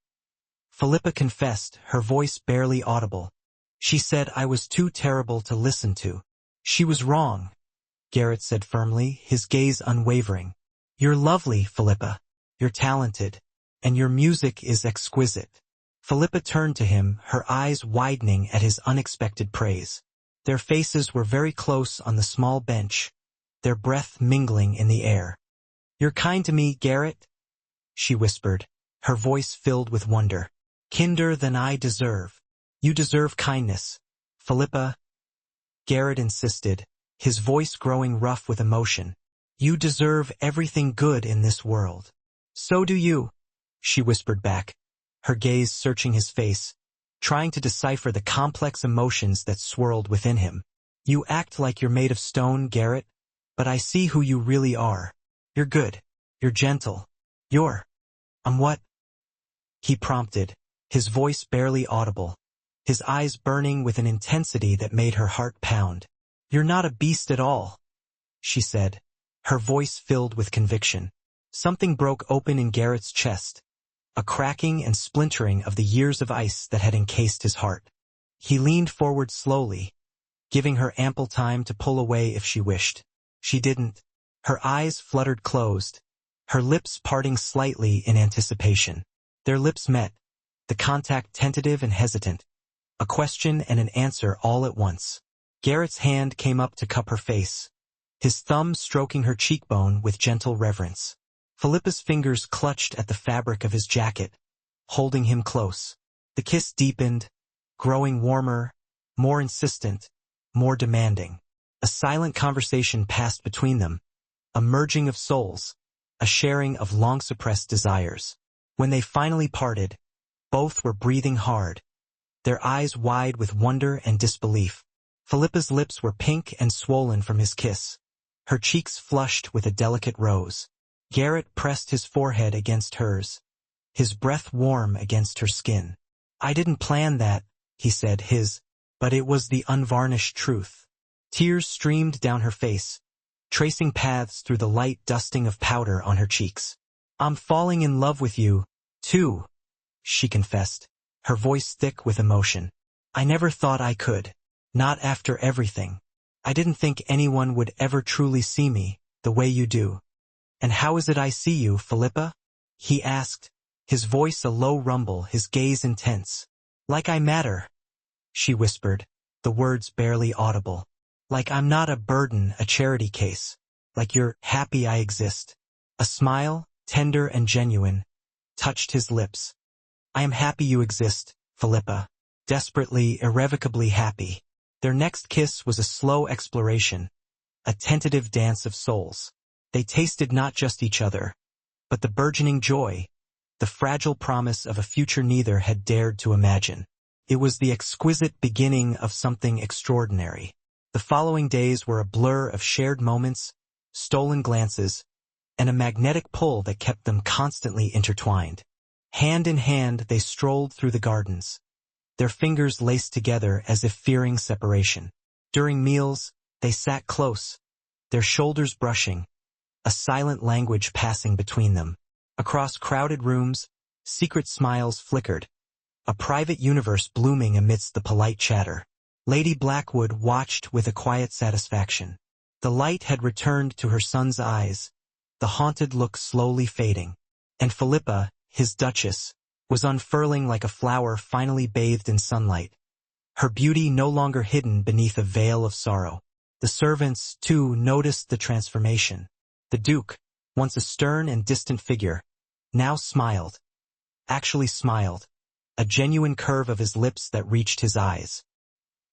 Philippa confessed, her voice barely audible. "She said I was too terrible to listen to." "She was wrong," Garrett said firmly, his gaze unwavering. "You're lovely, Philippa. You're talented. And your music is exquisite." Philippa turned to him, her eyes widening at his unexpected praise. Their faces were very close on the small bench, their breath mingling in the air. "You're kind to me, Garrett," she whispered, her voice filled with wonder. "Kinder than I deserve." "You deserve kindness, Philippa," Garrett insisted, his voice growing rough with emotion. "You deserve everything good in this world." "So do you," she whispered back, her gaze searching his face, trying to decipher the complex emotions that swirled within him. "You act like you're made of stone, Garrett, but I see who you really are. You're good. You're gentle. You're... what?" he prompted, his voice barely audible, his eyes burning with an intensity that made her heart pound. "You're not a beast at all," she said, her voice filled with conviction. Something broke open in Garrett's chest, a cracking and splintering of the years of ice that had encased his heart. He leaned forward slowly, giving her ample time to pull away if she wished. She didn't. Her eyes fluttered closed, her lips parting slightly in anticipation. Their lips met, the contact tentative and hesitant, a question and an answer all at once. Garrett's hand came up to cup her face, his thumb stroking her cheekbone with gentle reverence. Philippa's fingers clutched at the fabric of his jacket, holding him close. The kiss deepened, growing warmer, more insistent, more demanding. A silent conversation passed between them, a merging of souls, a sharing of long-suppressed desires. When they finally parted, both were breathing hard, their eyes wide with wonder and disbelief. Philippa's lips were pink and swollen from his kiss, her cheeks flushed with a delicate rose. Garrett pressed his forehead against hers, his breath warm against her skin. "I didn't plan that," he said, but it was the unvarnished truth. Tears streamed down her face, tracing paths through the light dusting of powder on her cheeks. "I'm falling in love with you, too," she confessed, her voice thick with emotion. "I never thought I could. Not after everything. I didn't think anyone would ever truly see me the way you do." "And how is it I see you, Philippa?" he asked, his voice a low rumble, his gaze intense. "Like I matter," she whispered, the words barely audible. "Like I'm not a burden, a charity case. Like you're happy I exist." A smile, tender and genuine, touched his lips. "I am happy you exist, Philippa. Desperately, irrevocably happy." Their next kiss was a slow exploration, a tentative dance of souls. They tasted not just each other, but the burgeoning joy, the fragile promise of a future neither had dared to imagine. It was the exquisite beginning of something extraordinary. The following days were a blur of shared moments, stolen glances, and a magnetic pull that kept them constantly intertwined. Hand in hand they strolled through the gardens, their fingers laced together as if fearing separation. During meals, they sat close, their shoulders brushing, a silent language passing between them. Across crowded rooms, secret smiles flickered, a private universe blooming amidst the polite chatter. Lady Blackwood watched with a quiet satisfaction. The light had returned to her son's eyes, the haunted look slowly fading. And Philippa, his duchess, was unfurling like a flower finally bathed in sunlight, her beauty no longer hidden beneath a veil of sorrow. The servants, too, noticed the transformation. The Duke, once a stern and distant figure, now smiled. Actually smiled, a genuine curve of his lips that reached his eyes.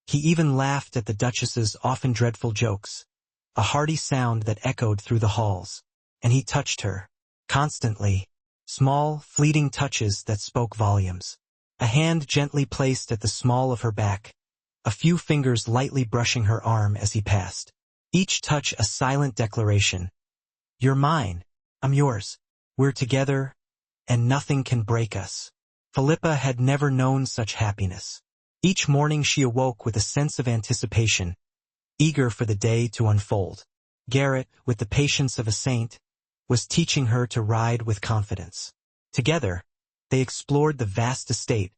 He even laughed at the Duchess's often dreadful jokes, a hearty sound that echoed through the halls. And he touched her, constantly, small, fleeting touches that spoke volumes. A hand gently placed at the small of her back, a few fingers lightly brushing her arm as he passed. Each touch a silent declaration. "You're mine, I'm yours, we're together, and nothing can break us." Philippa had never known such happiness. Each morning she awoke with a sense of anticipation, eager for the day to unfold. Garrett, with the patience of a saint, was teaching her to ride with confidence. Together, they explored the vast estate,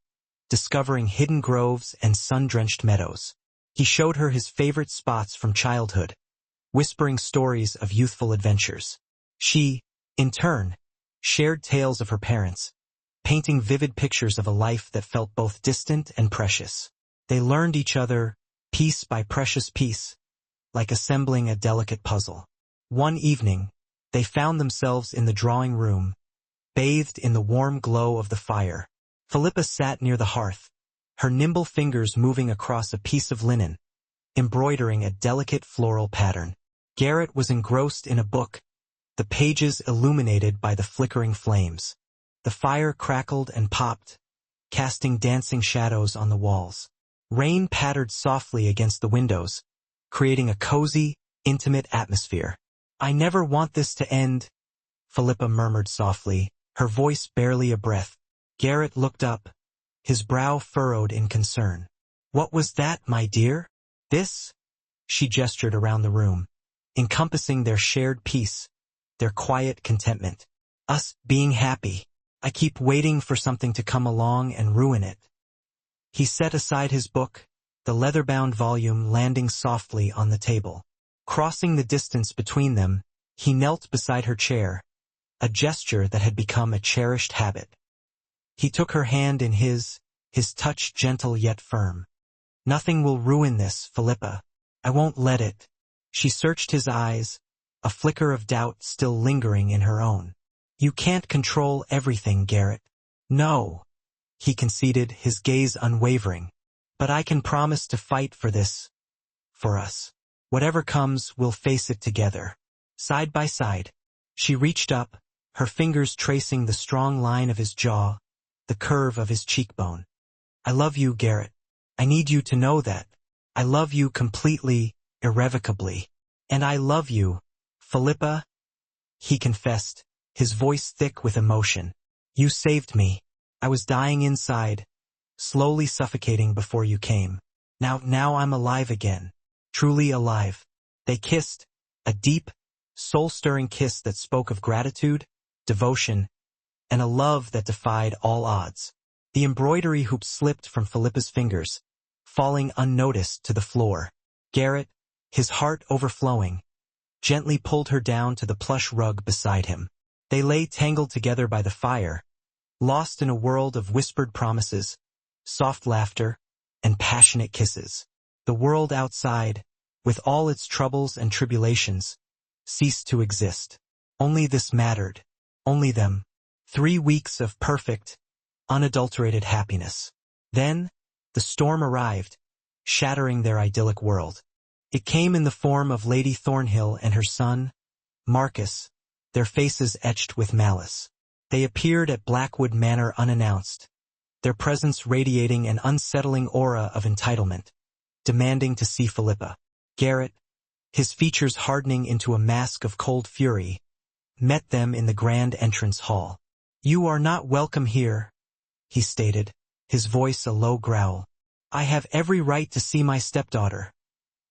discovering hidden groves and sun-drenched meadows. He showed her his favorite spots from childhood, whispering stories of youthful adventures. She, in turn, shared tales of her parents, painting vivid pictures of a life that felt both distant and precious. They learned each other, piece by precious piece, like assembling a delicate puzzle. One evening, they found themselves in the drawing room, bathed in the warm glow of the fire. Philippa sat near the hearth, her nimble fingers moving across a piece of linen, embroidering a delicate floral pattern. Garrett was engrossed in a book, the pages illuminated by the flickering flames. The fire crackled and popped, casting dancing shadows on the walls. Rain pattered softly against the windows, creating a cozy, intimate atmosphere. "I never want this to end," Philippa murmured softly, her voice barely a breath. Garrett looked up, his brow furrowed in concern. "What was that, my dear?" "This?" She gestured around the room, encompassing their shared peace, their quiet contentment. "Us being happy. I keep waiting for something to come along and ruin it." He set aside his book, the leather-bound volume landing softly on the table. Crossing the distance between them, he knelt beside her chair, a gesture that had become a cherished habit. He took her hand in his touch gentle yet firm. "Nothing will ruin this, Philippa. I won't let it." She searched his eyes, a flicker of doubt still lingering in her own. "You can't control everything, Garrett." "No," he conceded, his gaze unwavering. "But I can promise to fight for this. For us. Whatever comes, we'll face it together. Side by side." She reached up, her fingers tracing the strong line of his jaw, the curve of his cheekbone. "I love you, Garrett. I need you to know that. I love you completely, irrevocably. And I love you, Philippa," he confessed, his voice thick with emotion. "You saved me. I was dying inside, slowly suffocating before you came. Now I'm alive again. Truly alive." They kissed, a deep, soul-stirring kiss that spoke of gratitude, devotion, and a love that defied all odds. The embroidery hoop slipped from Philippa's fingers, falling unnoticed to the floor. Garrett, his heart overflowing, gently pulled her down to the plush rug beside him. They lay tangled together by the fire, lost in a world of whispered promises, soft laughter, and passionate kisses. The world outside, with all its troubles and tribulations, ceased to exist. Only this mattered. Only them. 3 weeks of perfect, unadulterated happiness. Then, the storm arrived, shattering their idyllic world. It came in the form of Lady Thornhill and her son, Marcus, their faces etched with malice. They appeared at Blackwood Manor unannounced, their presence radiating an unsettling aura of entitlement, demanding to see Philippa. Garrett, his features hardening into a mask of cold fury, met them in the grand entrance hall. "You are not welcome here," he stated, his voice a low growl. "I have every right to see my stepdaughter,"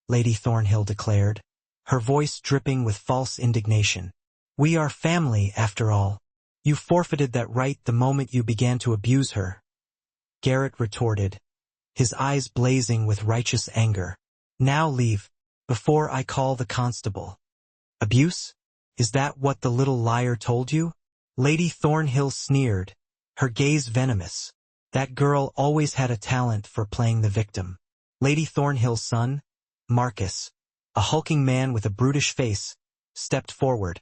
Lady Thornhill declared, her voice dripping with false indignation. "We are family, after all. You forfeited that right the moment you began to abuse her," Garrett retorted, his eyes blazing with righteous anger. "Now leave, before I call the constable." "Abuse? Is that what the little liar told you?" Lady Thornhill sneered, her gaze venomous. That girl always had a talent for playing the victim. Lady Thornhill's son, Marcus, a hulking man with a brutish face, stepped forward,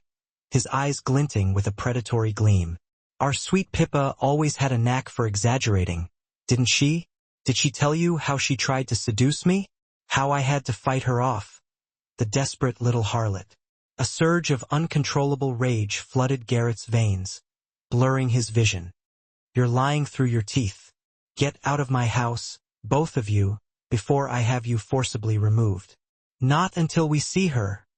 his eyes glinting with a predatory gleam. "Our sweet Pippa always had a knack for exaggerating, didn't she? Did she tell you how she tried to seduce me? How I had to fight her off? The desperate little harlot." A surge of uncontrollable rage flooded Garrett's veins, blurring his vision. "You're lying through your teeth. Get out of my house, both of you, before I have you forcibly removed." "Not until we see her,"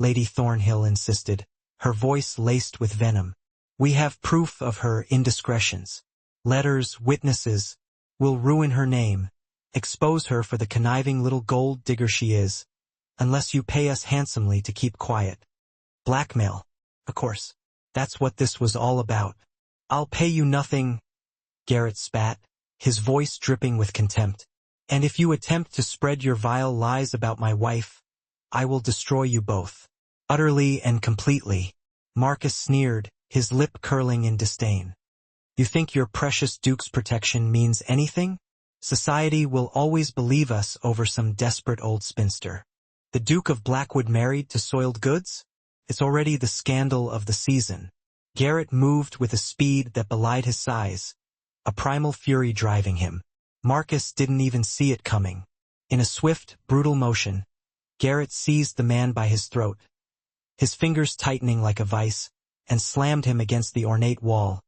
Lady Thornhill insisted, her voice laced with venom. "We have proof of her indiscretions. Letters, witnesses. We'll ruin her name, expose her for the conniving little gold digger she is, unless you pay us handsomely to keep quiet." "Blackmail. Of course. That's what this was all about." "I'll pay you nothing," Garrett spat, his voice dripping with contempt. "And if you attempt to spread your vile lies about my wife, I will destroy you both. Utterly and completely." Marcus sneered, his lip curling in disdain. "You think your precious Duke's protection means anything? Society will always believe us over some desperate old spinster. The Duke of Blackwood married to soiled goods? It's already the scandal of the season." Garrett moved with a speed that belied his size, a primal fury driving him. Marcus didn't even see it coming. In a swift, brutal motion, Garrett seized the man by his throat, his fingers tightening like a vice, and slammed him against the ornate wall,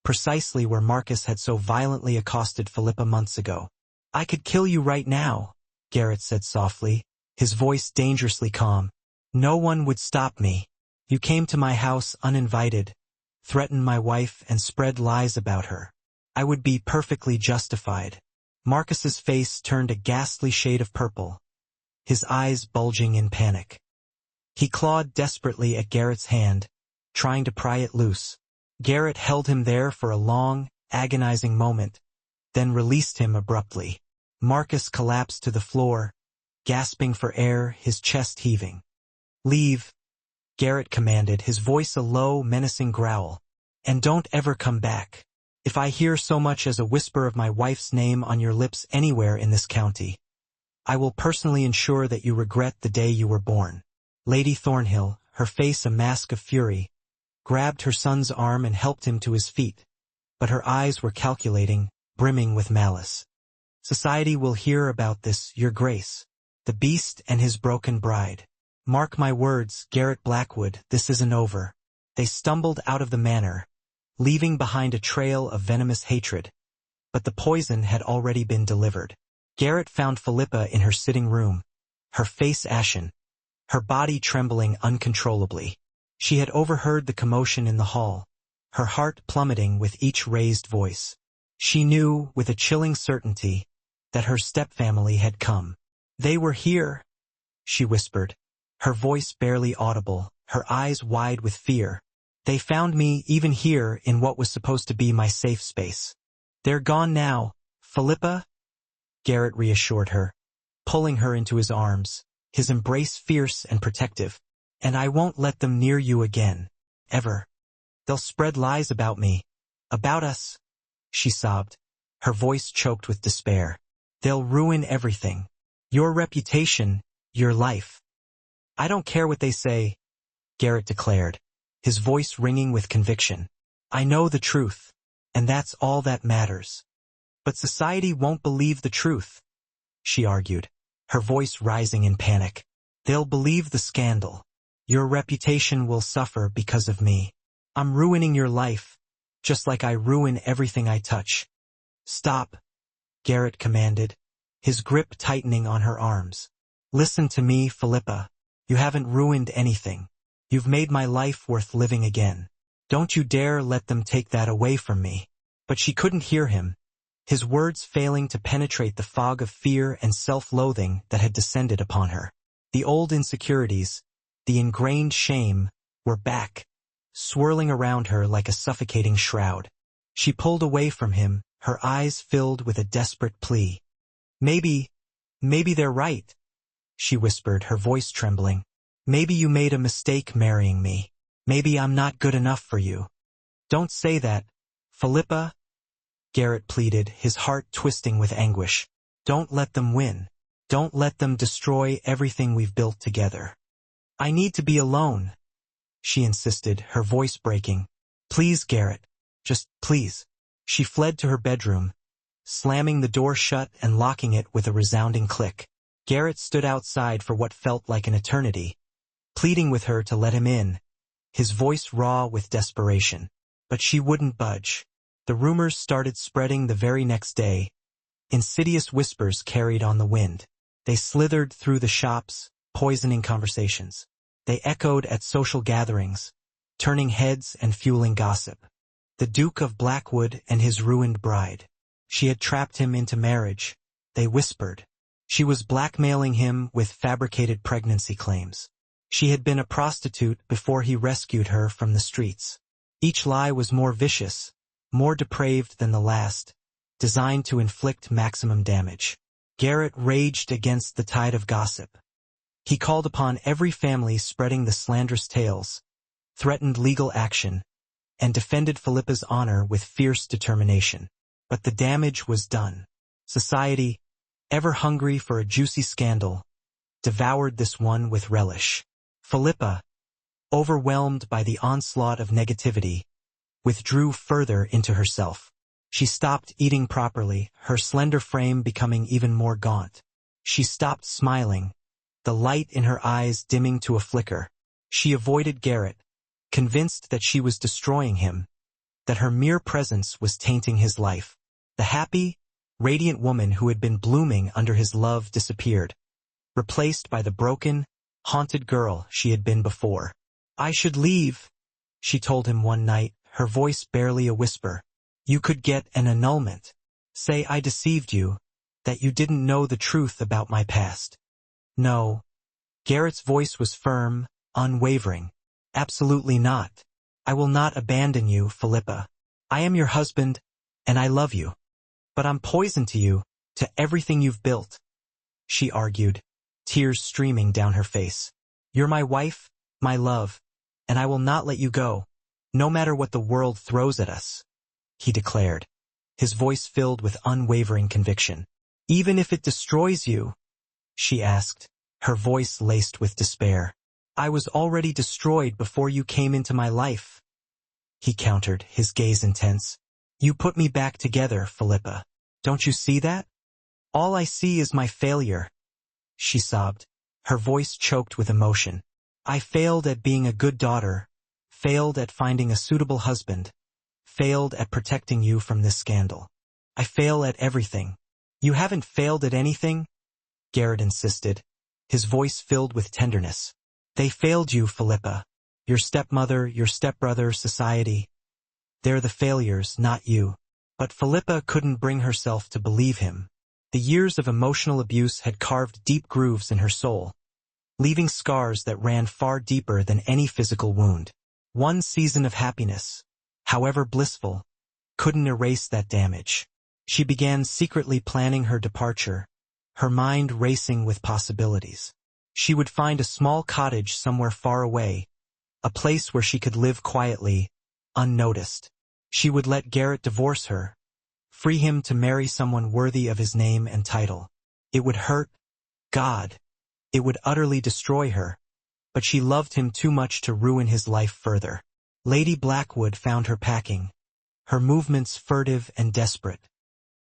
precisely where Marcus had so violently accosted Philippa months ago. "I could kill you right now," Garrett said softly, his voice dangerously calm. "No one would stop me. You came to my house uninvited, threatened my wife and spread lies about her. I would be perfectly justified." Marcus's face turned a ghastly shade of purple, his eyes bulging in panic. He clawed desperately at Garrett's hand, trying to pry it loose. Garrett held him there for a long, agonizing moment, then released him abruptly. Marcus collapsed to the floor, gasping for air, his chest heaving. "Leave," Garrett commanded, his voice a low, menacing growl. "And don't ever come back. If I hear so much as a whisper of my wife's name on your lips anywhere in this county, I will personally ensure that you regret the day you were born." Lady Thornhill, her face a mask of fury, grabbed her son's arm and helped him to his feet, but her eyes were calculating, brimming with malice. "Society will hear about this, Your Grace. The beast and his broken bride. Mark my words, Garrett Blackwood, this isn't over." They stumbled out of the manor, leaving behind a trail of venomous hatred, but the poison had already been delivered. Garrett found Philippa in her sitting room, her face ashen, her body trembling uncontrollably. She had overheard the commotion in the hall, her heart plummeting with each raised voice. She knew, with a chilling certainty, that her stepfamily had come. "They were here," she whispered, her voice barely audible, her eyes wide with fear. "They found me even here in what was supposed to be my safe space. They're gone now, Philippa," Garrett reassured her, pulling her into his arms, his embrace fierce and protective. "And I won't let them near you again. Ever. They'll spread lies about me. About us," she sobbed, her voice choked with despair. "They'll ruin everything. Your reputation, your life." "I don't care what they say," Garrett declared, his voice ringing with conviction. "I know the truth, and that's all that matters." "But society won't believe the truth," she argued, her voice rising in panic. "They'll believe the scandal. Your reputation will suffer because of me. I'm ruining your life, just like I ruin everything I touch." "Stop," Garrett commanded, his grip tightening on her arms. "Listen to me, Philippa. You haven't ruined anything. You've made my life worth living again. Don't you dare let them take that away from me." But she couldn't hear him, his words failing to penetrate the fog of fear and self-loathing that had descended upon her. The old insecurities, the ingrained shame, were back, swirling around her like a suffocating shroud. She pulled away from him, her eyes filled with a desperate plea. Maybe they're right," she whispered, her voice trembling. "Maybe you made a mistake marrying me. Maybe I'm not good enough for you." "Don't say that, Philippa," Garrett pleaded, his heart twisting with anguish. "Don't let them win. Don't let them destroy everything we've built together." "I need to be alone," she insisted, her voice breaking. "Please, Garrett. Just please." She fled to her bedroom, slamming the door shut and locking it with a resounding click. Garrett stood outside for what felt like an eternity, pleading with her to let him in, his voice raw with desperation. But she wouldn't budge. The rumors started spreading the very next day, insidious whispers carried on the wind. They slithered through the shops, poisoning conversations. They echoed at social gatherings, turning heads and fueling gossip. The Duke of Blackwood and his ruined bride. She had trapped him into marriage, they whispered. She was blackmailing him with fabricated pregnancy claims. She had been a prostitute before he rescued her from the streets. Each lie was more vicious, more depraved than the last, designed to inflict maximum damage. Garrett raged against the tide of gossip. He called upon every family spreading the slanderous tales, threatened legal action, and defended Philippa's honor with fierce determination. But the damage was done. Society, ever hungry for a juicy scandal, devoured this one with relish. Philippa, overwhelmed by the onslaught of negativity, withdrew further into herself. She stopped eating properly, her slender frame becoming even more gaunt. She stopped smiling, the light in her eyes dimming to a flicker. She avoided Garrett, convinced that she was destroying him, that her mere presence was tainting his life. The happy, radiant woman who had been blooming under his love disappeared, replaced by the broken, haunted girl she had been before. "I should leave," she told him one night, her voice barely a whisper. "You could get an annulment. Say I deceived you, that you didn't know the truth about my past." "No." Garrett's voice was firm, unwavering. "Absolutely not. I will not abandon you, Philippa. I am your husband, and I love you. But I'm poison to you, to everything you've built," she argued, tears streaming down her face. "You're my wife, my love, and I will not let you go, no matter what the world throws at us," he declared, his voice filled with unwavering conviction. "Even if it destroys you?" she asked, her voice laced with despair. "I was already destroyed before you came into my life," he countered, his gaze intense. "You put me back together, Philippa. Don't you see that? All I see is my failure," she sobbed, her voice choked with emotion. "I failed at being a good daughter, failed at finding a suitable husband, failed at protecting you from this scandal. I fail at everything." "You haven't failed at anything," Garrett insisted, his voice filled with tenderness. "They failed you, Philippa. Your stepmother, your stepbrother, society. They're the failures, not you." But Philippa couldn't bring herself to believe him. The years of emotional abuse had carved deep grooves in her soul, leaving scars that ran far deeper than any physical wound. One season of happiness, however blissful, couldn't erase that damage. She began secretly planning her departure, her mind racing with possibilities. She would find a small cottage somewhere far away, a place where she could live quietly, unnoticed. She would let Garrett divorce her, free him to marry someone worthy of his name and title. It would hurt, God. It would utterly destroy her, but she loved him too much to ruin his life further. Lady Blackwood found her packing, her movements furtive and desperate.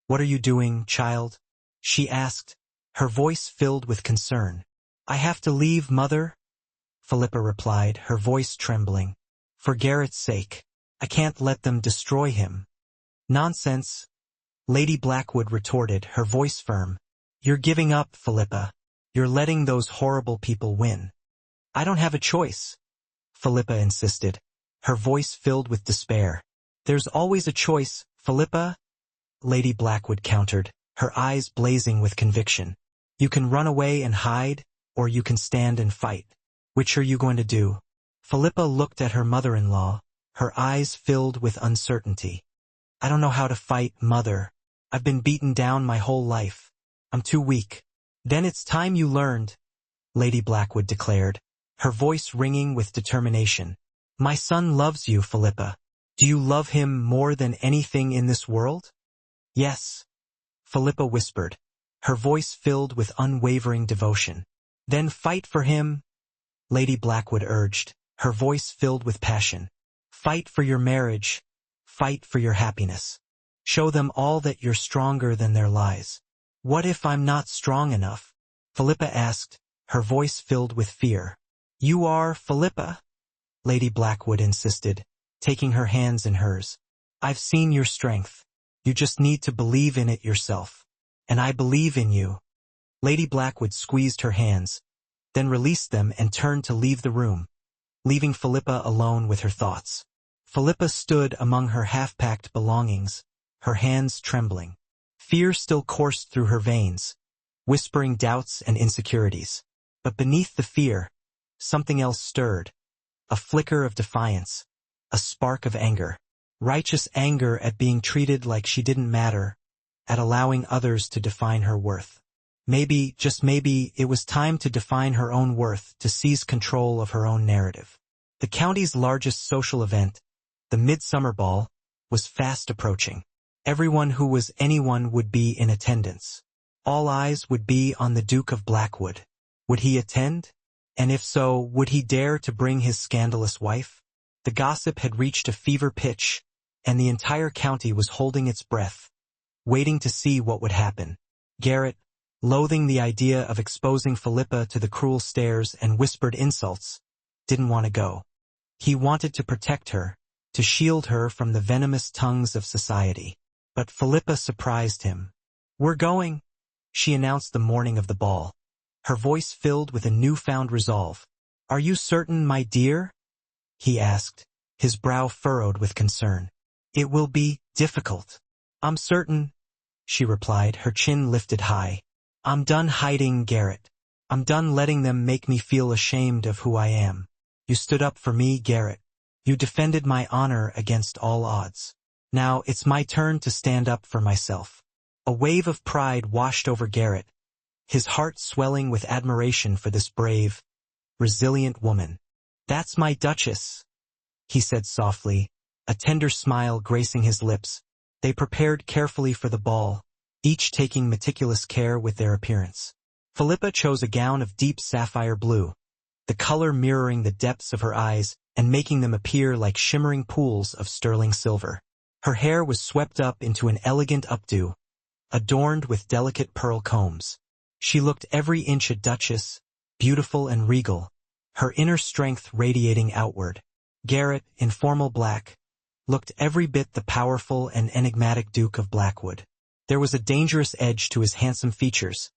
"What are you doing, child?" she asked, her voice filled with concern. "I have to leave, Mother," Philippa replied, her voice trembling. "For Garrett's sake. I can't let them destroy him." "Nonsense," Lady Blackwood retorted, her voice firm. "You're giving up, Philippa. You're letting those horrible people win." "I don't have a choice," Philippa insisted, her voice filled with despair. "There's always a choice, Philippa," Lady Blackwood countered, her eyes blazing with conviction. "You can run away and hide, or you can stand and fight. Which are you going to do?" Philippa looked at her mother-in-law, her eyes filled with uncertainty. "I don't know how to fight, Mother. I've been beaten down my whole life. I'm too weak." "Then it's time you learned," Lady Blackwood declared, her voice ringing with determination. "My son loves you, Philippa. Do you love him more than anything in this world?" "Yes," Philippa whispered, her voice filled with unwavering devotion. "Then fight for him," Lady Blackwood urged, her voice filled with passion. "Fight for your marriage. Fight for your happiness. Show them all that you're stronger than their lies." "What if I'm not strong enough?" Philippa asked, her voice filled with fear. "You are, Philippa," Lady Blackwood insisted, taking her hands in hers. "I've seen your strength. You just need to believe in it yourself. And I believe in you." Lady Blackwood squeezed her hands, then released them and turned to leave the room, leaving Philippa alone with her thoughts. Philippa stood among her half-packed belongings, her hands trembling. Fear still coursed through her veins, whispering doubts and insecurities. But beneath the fear, something else stirred. A flicker of defiance, a spark of anger. Righteous anger at being treated like she didn't matter, at allowing others to define her worth. Maybe, just maybe, it was time to define her own worth, to seize control of her own narrative. The county's largest social event, the Midsummer Ball, was fast approaching. Everyone who was anyone would be in attendance. All eyes would be on the Duke of Blackwood. Would he attend? And if so, would he dare to bring his scandalous wife? The gossip had reached a fever pitch, and the entire county was holding its breath, waiting to see what would happen. Garrett, loathing the idea of exposing Philippa to the cruel stares and whispered insults, didn't want to go. He wanted to protect her, to shield her from the venomous tongues of society. But Philippa surprised him. "We're going," she announced the morning of the ball, her voice filled with a newfound resolve. "Are you certain, my dear?" he asked, his brow furrowed with concern. "It will be difficult." "I'm certain," she replied, her chin lifted high. "I'm done hiding, Garrett. I'm done letting them make me feel ashamed of who I am. You stood up for me, Garrett. You defended my honor against all odds. Now it's my turn to stand up for myself." A wave of pride washed over Garrett, his heart swelling with admiration for this brave, resilient woman. "That's my Duchess," he said softly, a tender smile gracing his lips. They prepared carefully for the ball, each taking meticulous care with their appearance. Philippa chose a gown of deep sapphire blue, the color mirroring the depths of her eyes and making them appear like shimmering pools of sterling silver. Her hair was swept up into an elegant updo, adorned with delicate pearl combs. She looked every inch a duchess, beautiful and regal, her inner strength radiating outward. Garrett, in formal black, looked every bit the powerful and enigmatic Duke of Blackwood. There was a dangerous edge to his handsome features,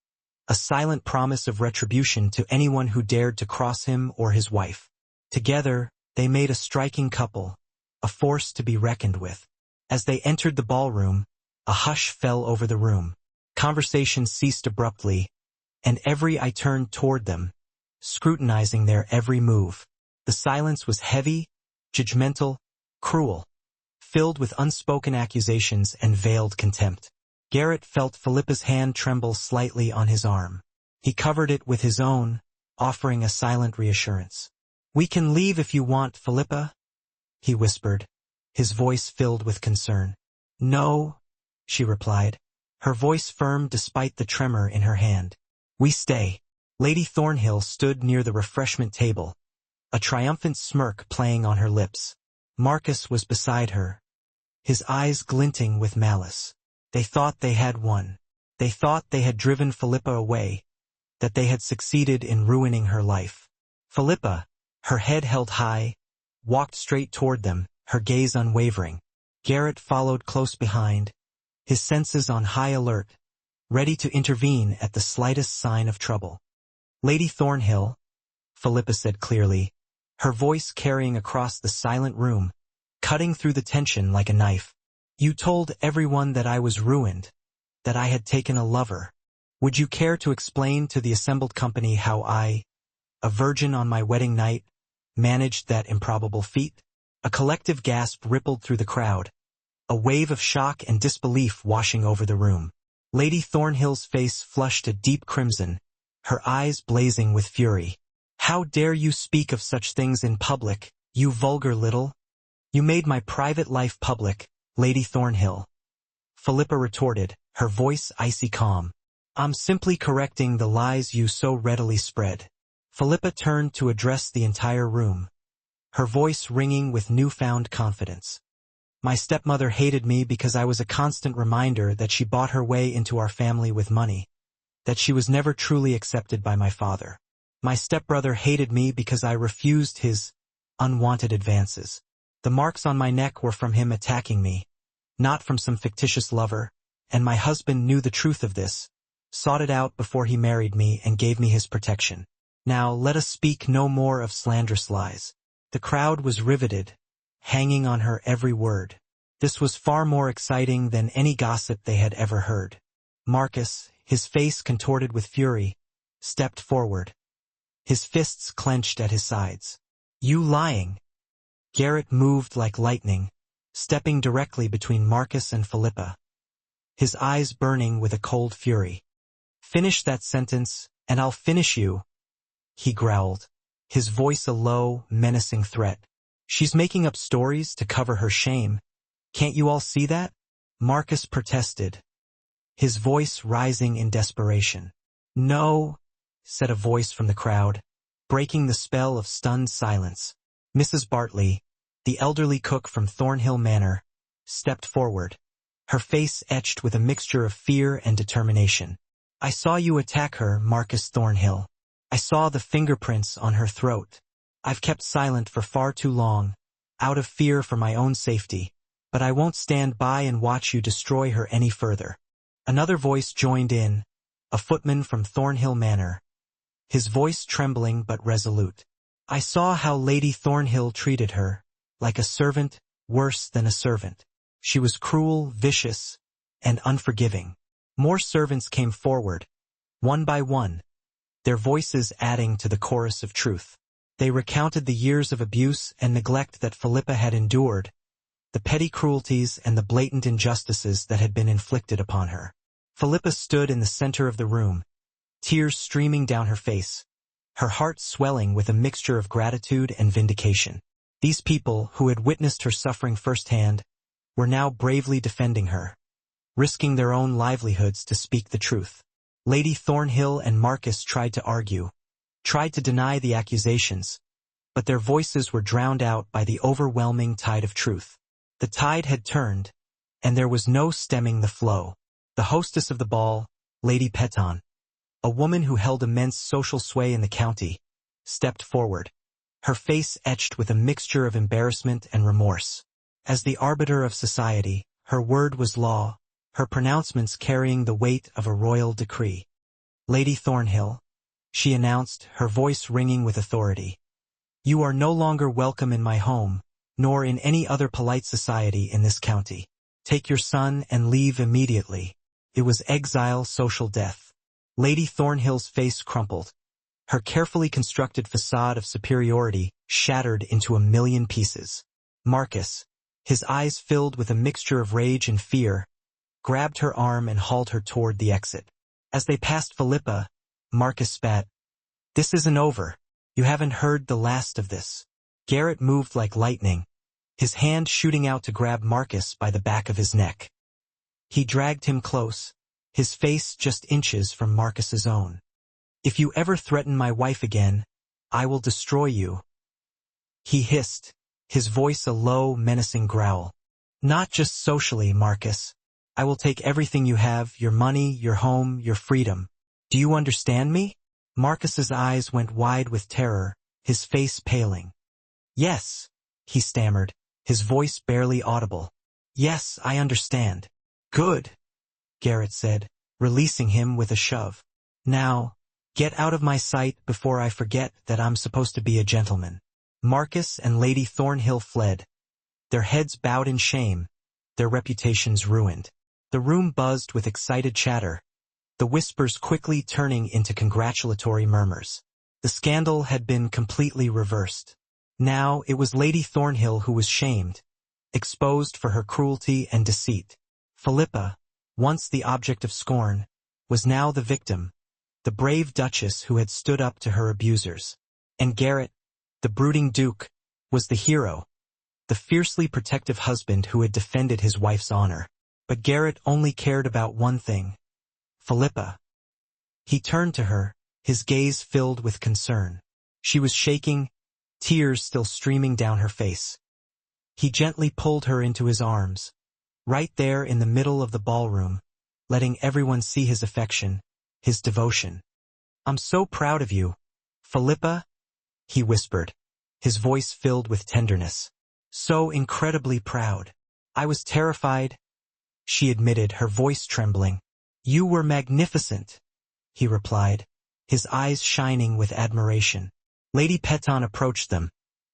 a silent promise of retribution to anyone who dared to cross him or his wife. Together, they made a striking couple, a force to be reckoned with. As they entered the ballroom, a hush fell over the room. Conversation ceased abruptly, and every eye turned toward them, scrutinizing their every move. The silence was heavy, judgmental, cruel, filled with unspoken accusations and veiled contempt. Garrett felt Philippa's hand tremble slightly on his arm. He covered it with his own, offering a silent reassurance. "We can leave if you want, Philippa," he whispered, his voice filled with concern. "No," she replied, her voice firm despite the tremor in her hand. "We stay." Lady Thornhill stood near the refreshment table, a triumphant smirk playing on her lips. Marcus was beside her, his eyes glinting with malice. They thought they had won. They thought they had driven Philippa away, that they had succeeded in ruining her life. Philippa, her head held high, walked straight toward them, her gaze unwavering. Garrett followed close behind, his senses on high alert, ready to intervene at the slightest sign of trouble. "Lady Thornhill," Philippa said clearly, her voice carrying across the silent room, cutting through the tension like a knife. "You told everyone that I was ruined, that I had taken a lover. Would you care to explain to the assembled company how I, a virgin on my wedding night, managed that improbable feat?" A collective gasp rippled through the crowd, a wave of shock and disbelief washing over the room. Lady Thornhill's face flushed a deep crimson, her eyes blazing with fury. "How dare you speak of such things in public, you vulgar little? You made my private life public, Lady Thornhill," Philippa retorted, her voice icy calm. "I'm simply correcting the lies you so readily spread." Philippa turned to address the entire room, her voice ringing with newfound confidence. "My stepmother hated me because I was a constant reminder that she bought her way into our family with money, that she was never truly accepted by my father. My stepbrother hated me because I refused his unwanted advances. The marks on my neck were from him attacking me, not from some fictitious lover, and my husband knew the truth of this, sought it out before he married me and gave me his protection. Now let us speak no more of slanderous lies." The crowd was riveted, hanging on her every word. This was far more exciting than any gossip they had ever heard. Marcus, his face contorted with fury, stepped forward, his fists clenched at his sides. "You lying!" Garrett moved like lightning, stepping directly between Marcus and Philippa, his eyes burning with a cold fury. "Finish that sentence, and I'll finish you," he growled, his voice a low, menacing threat. "She's making up stories to cover her shame. Can't you all see that?" Marcus protested, his voice rising in desperation. "No," said a voice from the crowd, breaking the spell of stunned silence. Mrs. Bartley, the elderly cook from Thornhill Manor, stepped forward, her face etched with a mixture of fear and determination. I saw you attack her, Marcus Thornhill. I saw the fingerprints on her throat. I've kept silent for far too long, out of fear for my own safety, but I won't stand by and watch you destroy her any further. Another voice joined in, a footman from Thornhill Manor, his voice trembling but resolute. I saw how Lady Thornhill treated her, like a servant, worse than a servant. She was cruel, vicious, and unforgiving. More servants came forward, one by one, their voices adding to the chorus of truth. They recounted the years of abuse and neglect that Philippa had endured, the petty cruelties and the blatant injustices that had been inflicted upon her. Philippa stood in the center of the room, tears streaming down her face, her heart swelling with a mixture of gratitude and vindication. These people, who had witnessed her suffering firsthand, were now bravely defending her, risking their own livelihoods to speak the truth. Lady Thornhill and Marcus tried to argue, tried to deny the accusations, but their voices were drowned out by the overwhelming tide of truth. The tide had turned, and there was no stemming the flow. The hostess of the ball, Lady Peton, a woman who held immense social sway in the county, stepped forward, her face etched with a mixture of embarrassment and remorse. As the arbiter of society, her word was law, her pronouncements carrying the weight of a royal decree. Lady Thornhill, she announced, her voice ringing with authority. You are no longer welcome in my home, nor in any other polite society in this county. Take your son and leave immediately. It was exile, social death. Lady Thornhill's face crumpled. Her carefully constructed facade of superiority shattered into a million pieces. Marcus, his eyes filled with a mixture of rage and fear, grabbed her arm and hauled her toward the exit. As they passed Philippa, Marcus spat. This isn't over. You haven't heard the last of this. Garrett moved like lightning, his hand shooting out to grab Marcus by the back of his neck. He dragged him close, his face just inches from Marcus's own. If you ever threaten my wife again, I will destroy you. He hissed, his voice a low, menacing growl. Not just socially, Marcus. I will take everything you have, your money, your home, your freedom. Do you understand me? Marcus's eyes went wide with terror, his face paling. Yes, he stammered, his voice barely audible. Yes, I understand. Good, Garrett said, releasing him with a shove. Now, get out of my sight before I forget that I'm supposed to be a gentleman. Marcus and Lady Thornhill fled, their heads bowed in shame, their reputations ruined. The room buzzed with excited chatter, the whispers quickly turning into congratulatory murmurs. The scandal had been completely reversed. Now it was Lady Thornhill who was shamed, exposed for her cruelty and deceit. Philippa, once the object of scorn, was now the victim, the brave Duchess who had stood up to her abusers. And Garrett, the brooding Duke, was the hero, the fiercely protective husband who had defended his wife's honor. But Garrett only cared about one thing: Philippa. He turned to her, his gaze filled with concern. She was shaking, tears still streaming down her face. He gently pulled her into his arms, right there in the middle of the ballroom, letting everyone see his affection, his devotion. I'm so proud of you, Philippa, he whispered, his voice filled with tenderness. So incredibly proud. I was terrified, she admitted, her voice trembling. You were magnificent, he replied, his eyes shining with admiration. Lady Peton approached them,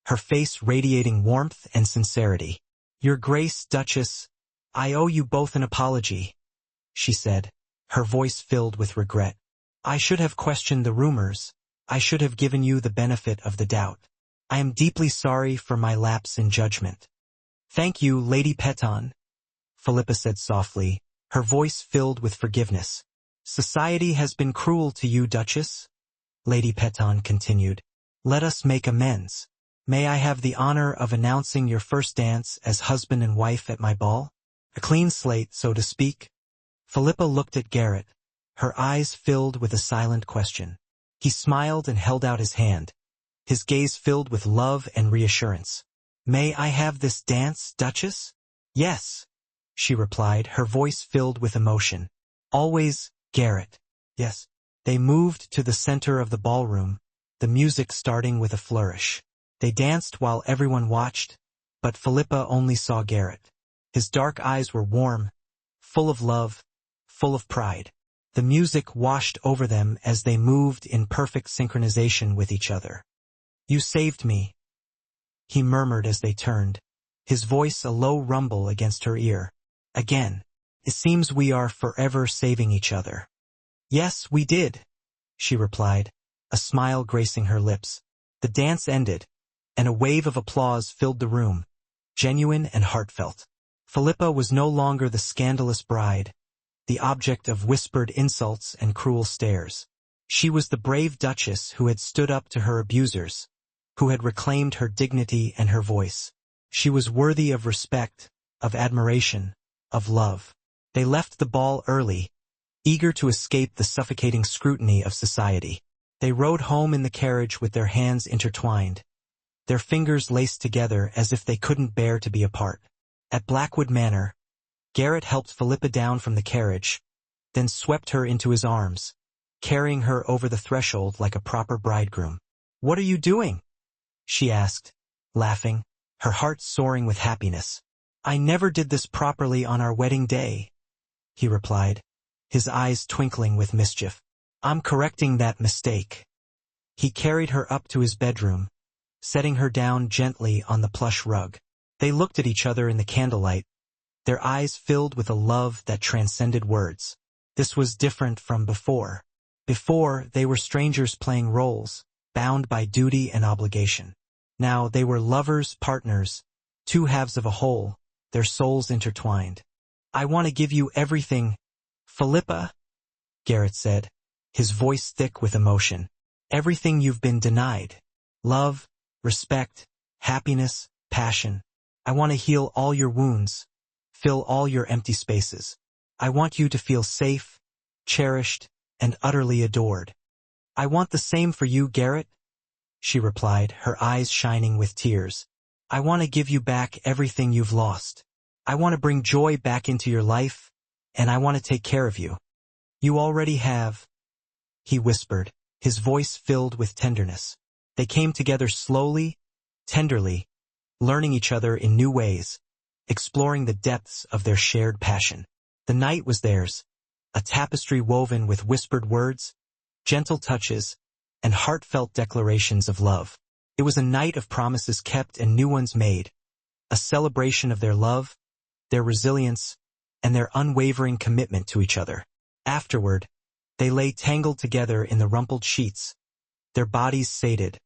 her face radiating warmth and sincerity. Your Grace, Duchess, I owe you both an apology, she said, her voice filled with regret. I should have questioned the rumors. I should have given you the benefit of the doubt. I am deeply sorry for my lapse in judgment. Thank you, Lady Peton, Philippa said softly, her voice filled with forgiveness. Society has been cruel to you, Duchess, Lady Peton continued. Let us make amends. May I have the honor of announcing your first dance as husband and wife at my ball? A clean slate, so to speak. Philippa looked at Garrett, her eyes filled with a silent question. He smiled and held out his hand, his gaze filled with love and reassurance. May I have this dance, Duchess? Yes, she replied, her voice filled with emotion. Always, Garrett. Yes. They moved to the center of the ballroom, the music starting with a flourish. They danced while everyone watched, but Philippa only saw Garrett. His dark eyes were warm, full of love, full of pride. The music washed over them as they moved in perfect synchronization with each other. "You saved me," he murmured as they turned, his voice a low rumble against her ear. "Again. It seems we are forever saving each other." "Yes, we did," she replied, a smile gracing her lips. The dance ended, and a wave of applause filled the room, genuine and heartfelt. Philippa was no longer the scandalous bride, the object of whispered insults and cruel stares. She was the brave duchess who had stood up to her abusers, who had reclaimed her dignity and her voice. She was worthy of respect, of admiration, of love. They left the ball early, eager to escape the suffocating scrutiny of society. They rode home in the carriage with their hands intertwined, their fingers laced together as if they couldn't bear to be apart. At Blackwood Manor, Garrett helped Philippa down from the carriage, then swept her into his arms, carrying her over the threshold like a proper bridegroom. "What are you doing?" she asked, laughing, her heart soaring with happiness. "I never did this properly on our wedding day," he replied, his eyes twinkling with mischief. "I'm correcting that mistake." He carried her up to his bedroom, setting her down gently on the plush rug. They looked at each other in the candlelight, their eyes filled with a love that transcended words. This was different from before. Before, they were strangers playing roles, bound by duty and obligation. Now they were lovers, partners, two halves of a whole, their souls intertwined. "I want to give you everything, Philippa," Garrett said, his voice thick with emotion. "Everything you've been denied. Love, respect, happiness, passion. I want to heal all your wounds, fill all your empty spaces. I want you to feel safe, cherished, and utterly adored." "I want the same for you, Garrett," she replied, her eyes shining with tears. "I want to give you back everything you've lost. I want to bring joy back into your life, and I want to take care of you." "You already have," he whispered, his voice filled with tenderness. They came together slowly, tenderly, learning each other in new ways, exploring the depths of their shared passion. The night was theirs, a tapestry woven with whispered words, gentle touches, and heartfelt declarations of love. It was a night of promises kept and new ones made, a celebration of their love, their resilience, and their unwavering commitment to each other. Afterward, they lay tangled together in the rumpled sheets, their bodies sated,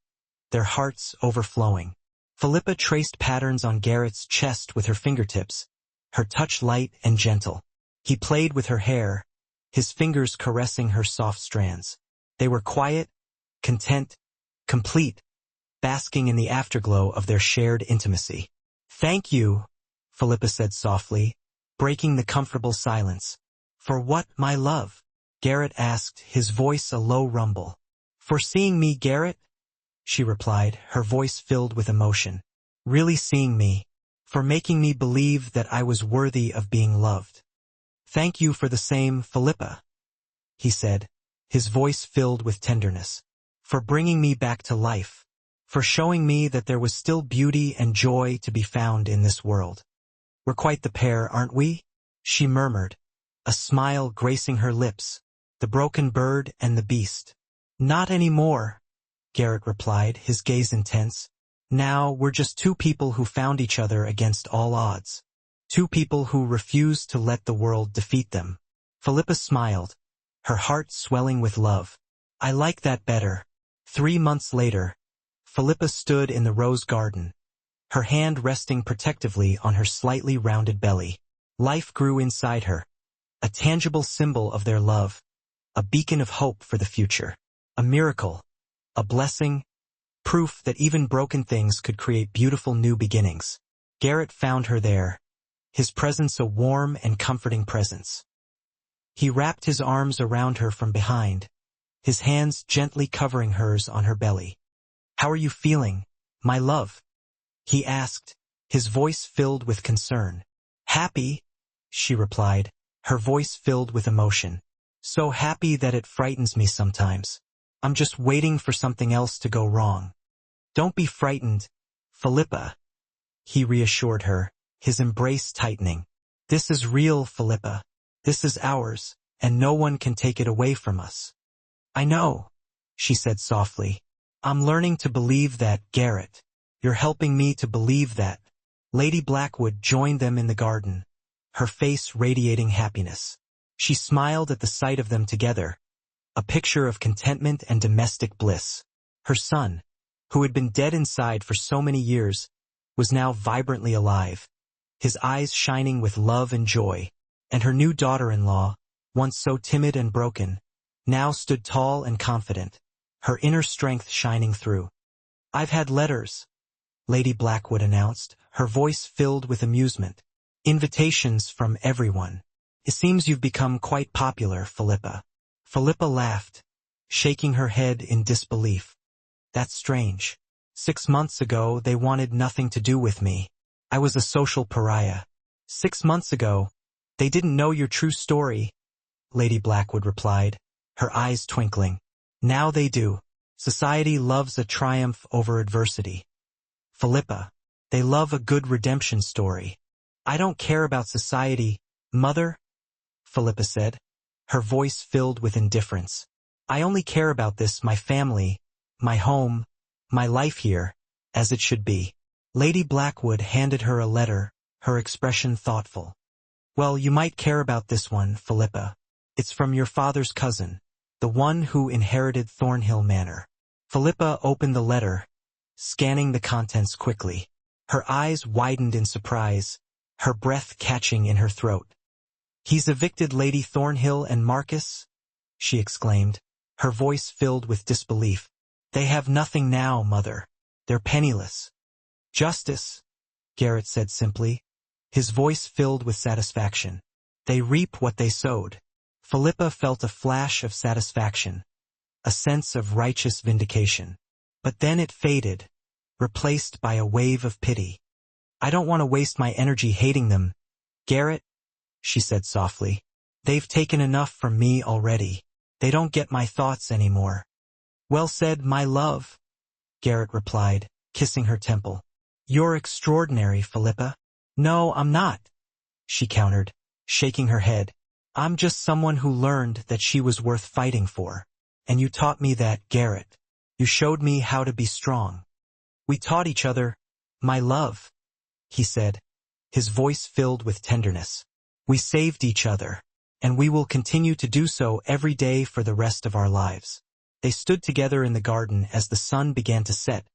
their hearts overflowing. Philippa traced patterns on Garrett's chest with her fingertips, her touch light and gentle. He played with her hair, his fingers caressing her soft strands. They were quiet, content, complete, basking in the afterglow of their shared intimacy. "Thank you," Philippa said softly, breaking the comfortable silence. "For what, my love?" Garrett asked, his voice a low rumble. "For seeing me, Garrett," she replied, her voice filled with emotion. "Really seeing me. For making me believe that I was worthy of being loved." "Thank you for the same, Philippa," he said, his voice filled with tenderness. "For bringing me back to life. For showing me that there was still beauty and joy to be found in this world. We're quite the pair, aren't we?" she murmured, a smile gracing her lips. "The broken bird and the beast." "Not anymore," Garrett replied, his gaze intense. "Now we're just two people who found each other against all odds. Two people who refused to let the world defeat them." Philippa smiled, her heart swelling with love. "I like that better." 3 months later, Philippa stood in the rose garden, her hand resting protectively on her slightly rounded belly. Life grew inside her, a tangible symbol of their love, a beacon of hope for the future, a miracle, a blessing, proof that even broken things could create beautiful new beginnings. Garrett found her there, his presence a warm and comforting presence. He wrapped his arms around her from behind, his hands gently covering hers on her belly. "How are you feeling, my love?" he asked, his voice filled with concern. "Happy," she replied, her voice filled with emotion. So happy that it frightens me sometimes. I'm just waiting for something else to go wrong. Don't be frightened, Philippa, he reassured her, his embrace tightening. This is real, Philippa. This is ours, and no one can take it away from us. I know, she said softly. I'm learning to believe that, Garrett. You're helping me to believe that. Lady Blackwood joined them in the garden, her face radiating happiness. She smiled at the sight of them together, a picture of contentment and domestic bliss. Her son, who had been dead inside for so many years, was now vibrantly alive, his eyes shining with love and joy, and her new daughter-in-law, once so timid and broken, now stood tall and confident, her inner strength shining through. I've had letters, Lady Blackwood announced, her voice filled with amusement. Invitations from everyone. It seems you've become quite popular, Philippa. Philippa laughed, shaking her head in disbelief. That's strange. 6 months ago, they wanted nothing to do with me. I was a social pariah. 6 months ago, they didn't know your true story, Lady Blackwood replied, her eyes twinkling. Now they do. Society loves a triumph over adversity. Philippa, they love a good redemption story. I don't care about society, Mother, Philippa said, her voice filled with indifference. I only care about this, my family, my home, my life here, as it should be. Lady Blackwood handed her a letter, her expression thoughtful. Well, you might care about this one, Philippa. It's from your father's cousin, the one who inherited Thornhill Manor. Philippa opened the letter, scanning the contents quickly. Her eyes widened in surprise, her breath catching in her throat. He's evicted Lady Thornhill and Marcus? She exclaimed, her voice filled with disbelief. They have nothing now, Mother. They're penniless. Justice, Garrett said simply, his voice filled with satisfaction. They reap what they sowed. Philippa felt a flash of satisfaction, a sense of righteous vindication. But then it faded, replaced by a wave of pity. I don't want to waste my energy hating them, Garrett, she said softly. They've taken enough from me already. They don't get my thoughts anymore. Well said, my love, Garrett replied, kissing her temple. You're extraordinary, Philippa. No, I'm not, she countered, shaking her head. I'm just someone who learned that she was worth fighting for. And you taught me that, Garrett. You showed me how to be strong. We taught each other, my love, he said, his voice filled with tenderness. We saved each other, and we will continue to do so every day for the rest of our lives. They stood together in the garden as the sun began to set,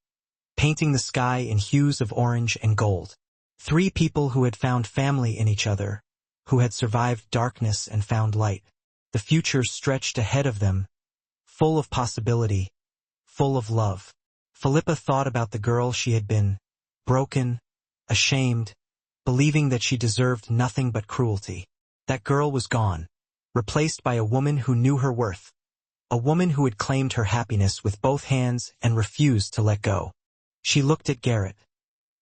painting the sky in hues of orange and gold. 3 people who had found family in each other, who had survived darkness and found light. The future stretched ahead of them, full of possibility, full of love. Philippa thought about the girl she had been, broken, ashamed, believing that she deserved nothing but cruelty. That girl was gone, replaced by a woman who knew her worth, a woman who had claimed her happiness with both hands and refused to let go. She looked at Garrett,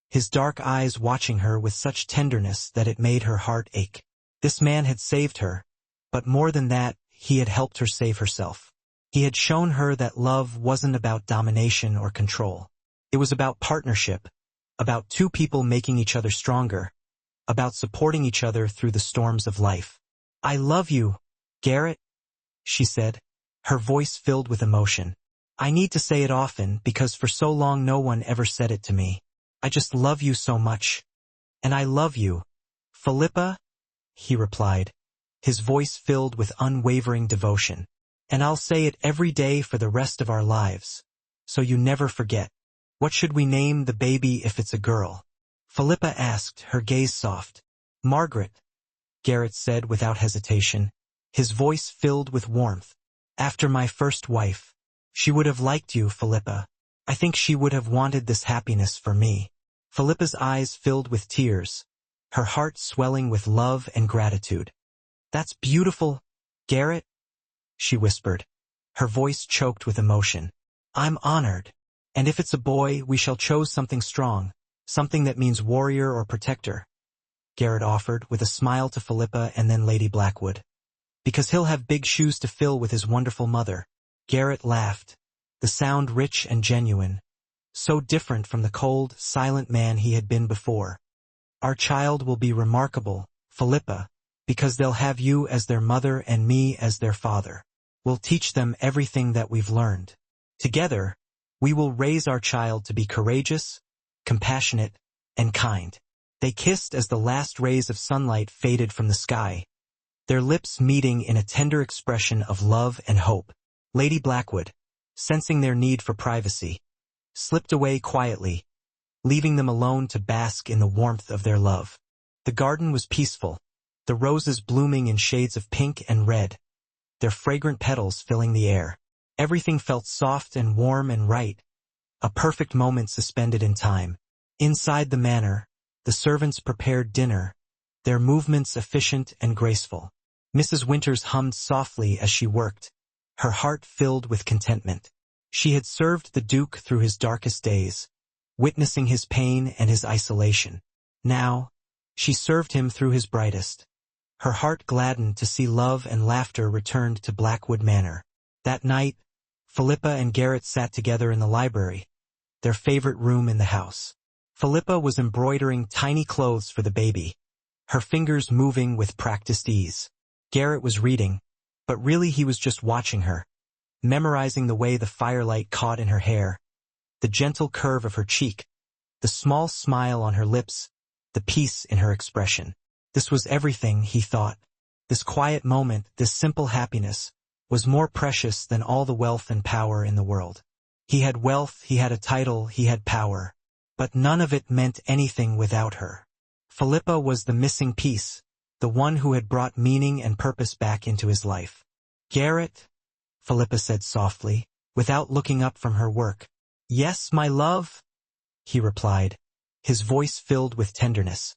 his dark eyes watching her with such tenderness that it made her heart ache. This man had saved her, but more than that, he had helped her save herself. He had shown her that love wasn't about domination or control. It was about partnership, about 2 people making each other stronger, about supporting each other through the storms of life. I love you, Garrett, she said, her voice filled with emotion. I need to say it often because for so long no one ever said it to me. I just love you so much. And I love you, Philippa, he replied, his voice filled with unwavering devotion. And I'll say it every day for the rest of our lives, so you never forget. What should we name the baby if it's a girl? Philippa asked, her gaze soft. Margaret, Garrett said without hesitation, his voice filled with warmth. After my first wife. She would have liked you, Philippa. I think she would have wanted this happiness for me. Philippa's eyes filled with tears, her heart swelling with love and gratitude. That's beautiful, Garrett, she whispered, her voice choked with emotion. I'm honored. And if it's a boy, we shall choose something strong, something that means warrior or protector, Garrett offered with a smile to Philippa and then Lady Blackwood. Because he'll have big shoes to fill with his wonderful mother. Garrett laughed, the sound rich and genuine, so different from the cold, silent man he had been before. Our child will be remarkable, Philippa, because they'll have you as their mother and me as their father. We'll teach them everything that we've learned. Together, we will raise our child to be courageous, compassionate, and kind. They kissed as the last rays of sunlight faded from the sky, their lips meeting in a tender expression of love and hope. Lady Blackwood, sensing their need for privacy, slipped away quietly, leaving them alone to bask in the warmth of their love. The garden was peaceful, the roses blooming in shades of pink and red, their fragrant petals filling the air. Everything felt soft and warm and right, a perfect moment suspended in time. Inside the manor, the servants prepared dinner, their movements efficient and graceful. Mrs. Winters hummed softly as she worked, her heart filled with contentment. She had served the Duke through his darkest days, witnessing his pain and his isolation. Now, she served him through his brightest. Her heart gladdened to see love and laughter returned to Blackwood Manor. That night, Philippa and Garrett sat together in the library, their favorite room in the house. Philippa was embroidering tiny clothes for the baby, her fingers moving with practiced ease. Garrett was reading, but really he was just watching her, memorizing the way the firelight caught in her hair, the gentle curve of her cheek, the small smile on her lips, the peace in her expression. This was everything, he thought. This quiet moment, this simple happiness, was more precious than all the wealth and power in the world. He had wealth, he had a title, he had power, but none of it meant anything without her. Philippa was the missing piece, the one who had brought meaning and purpose back into his life. Garrett, Philippa said softly, without looking up from her work. Yes, my love, he replied, his voice filled with tenderness.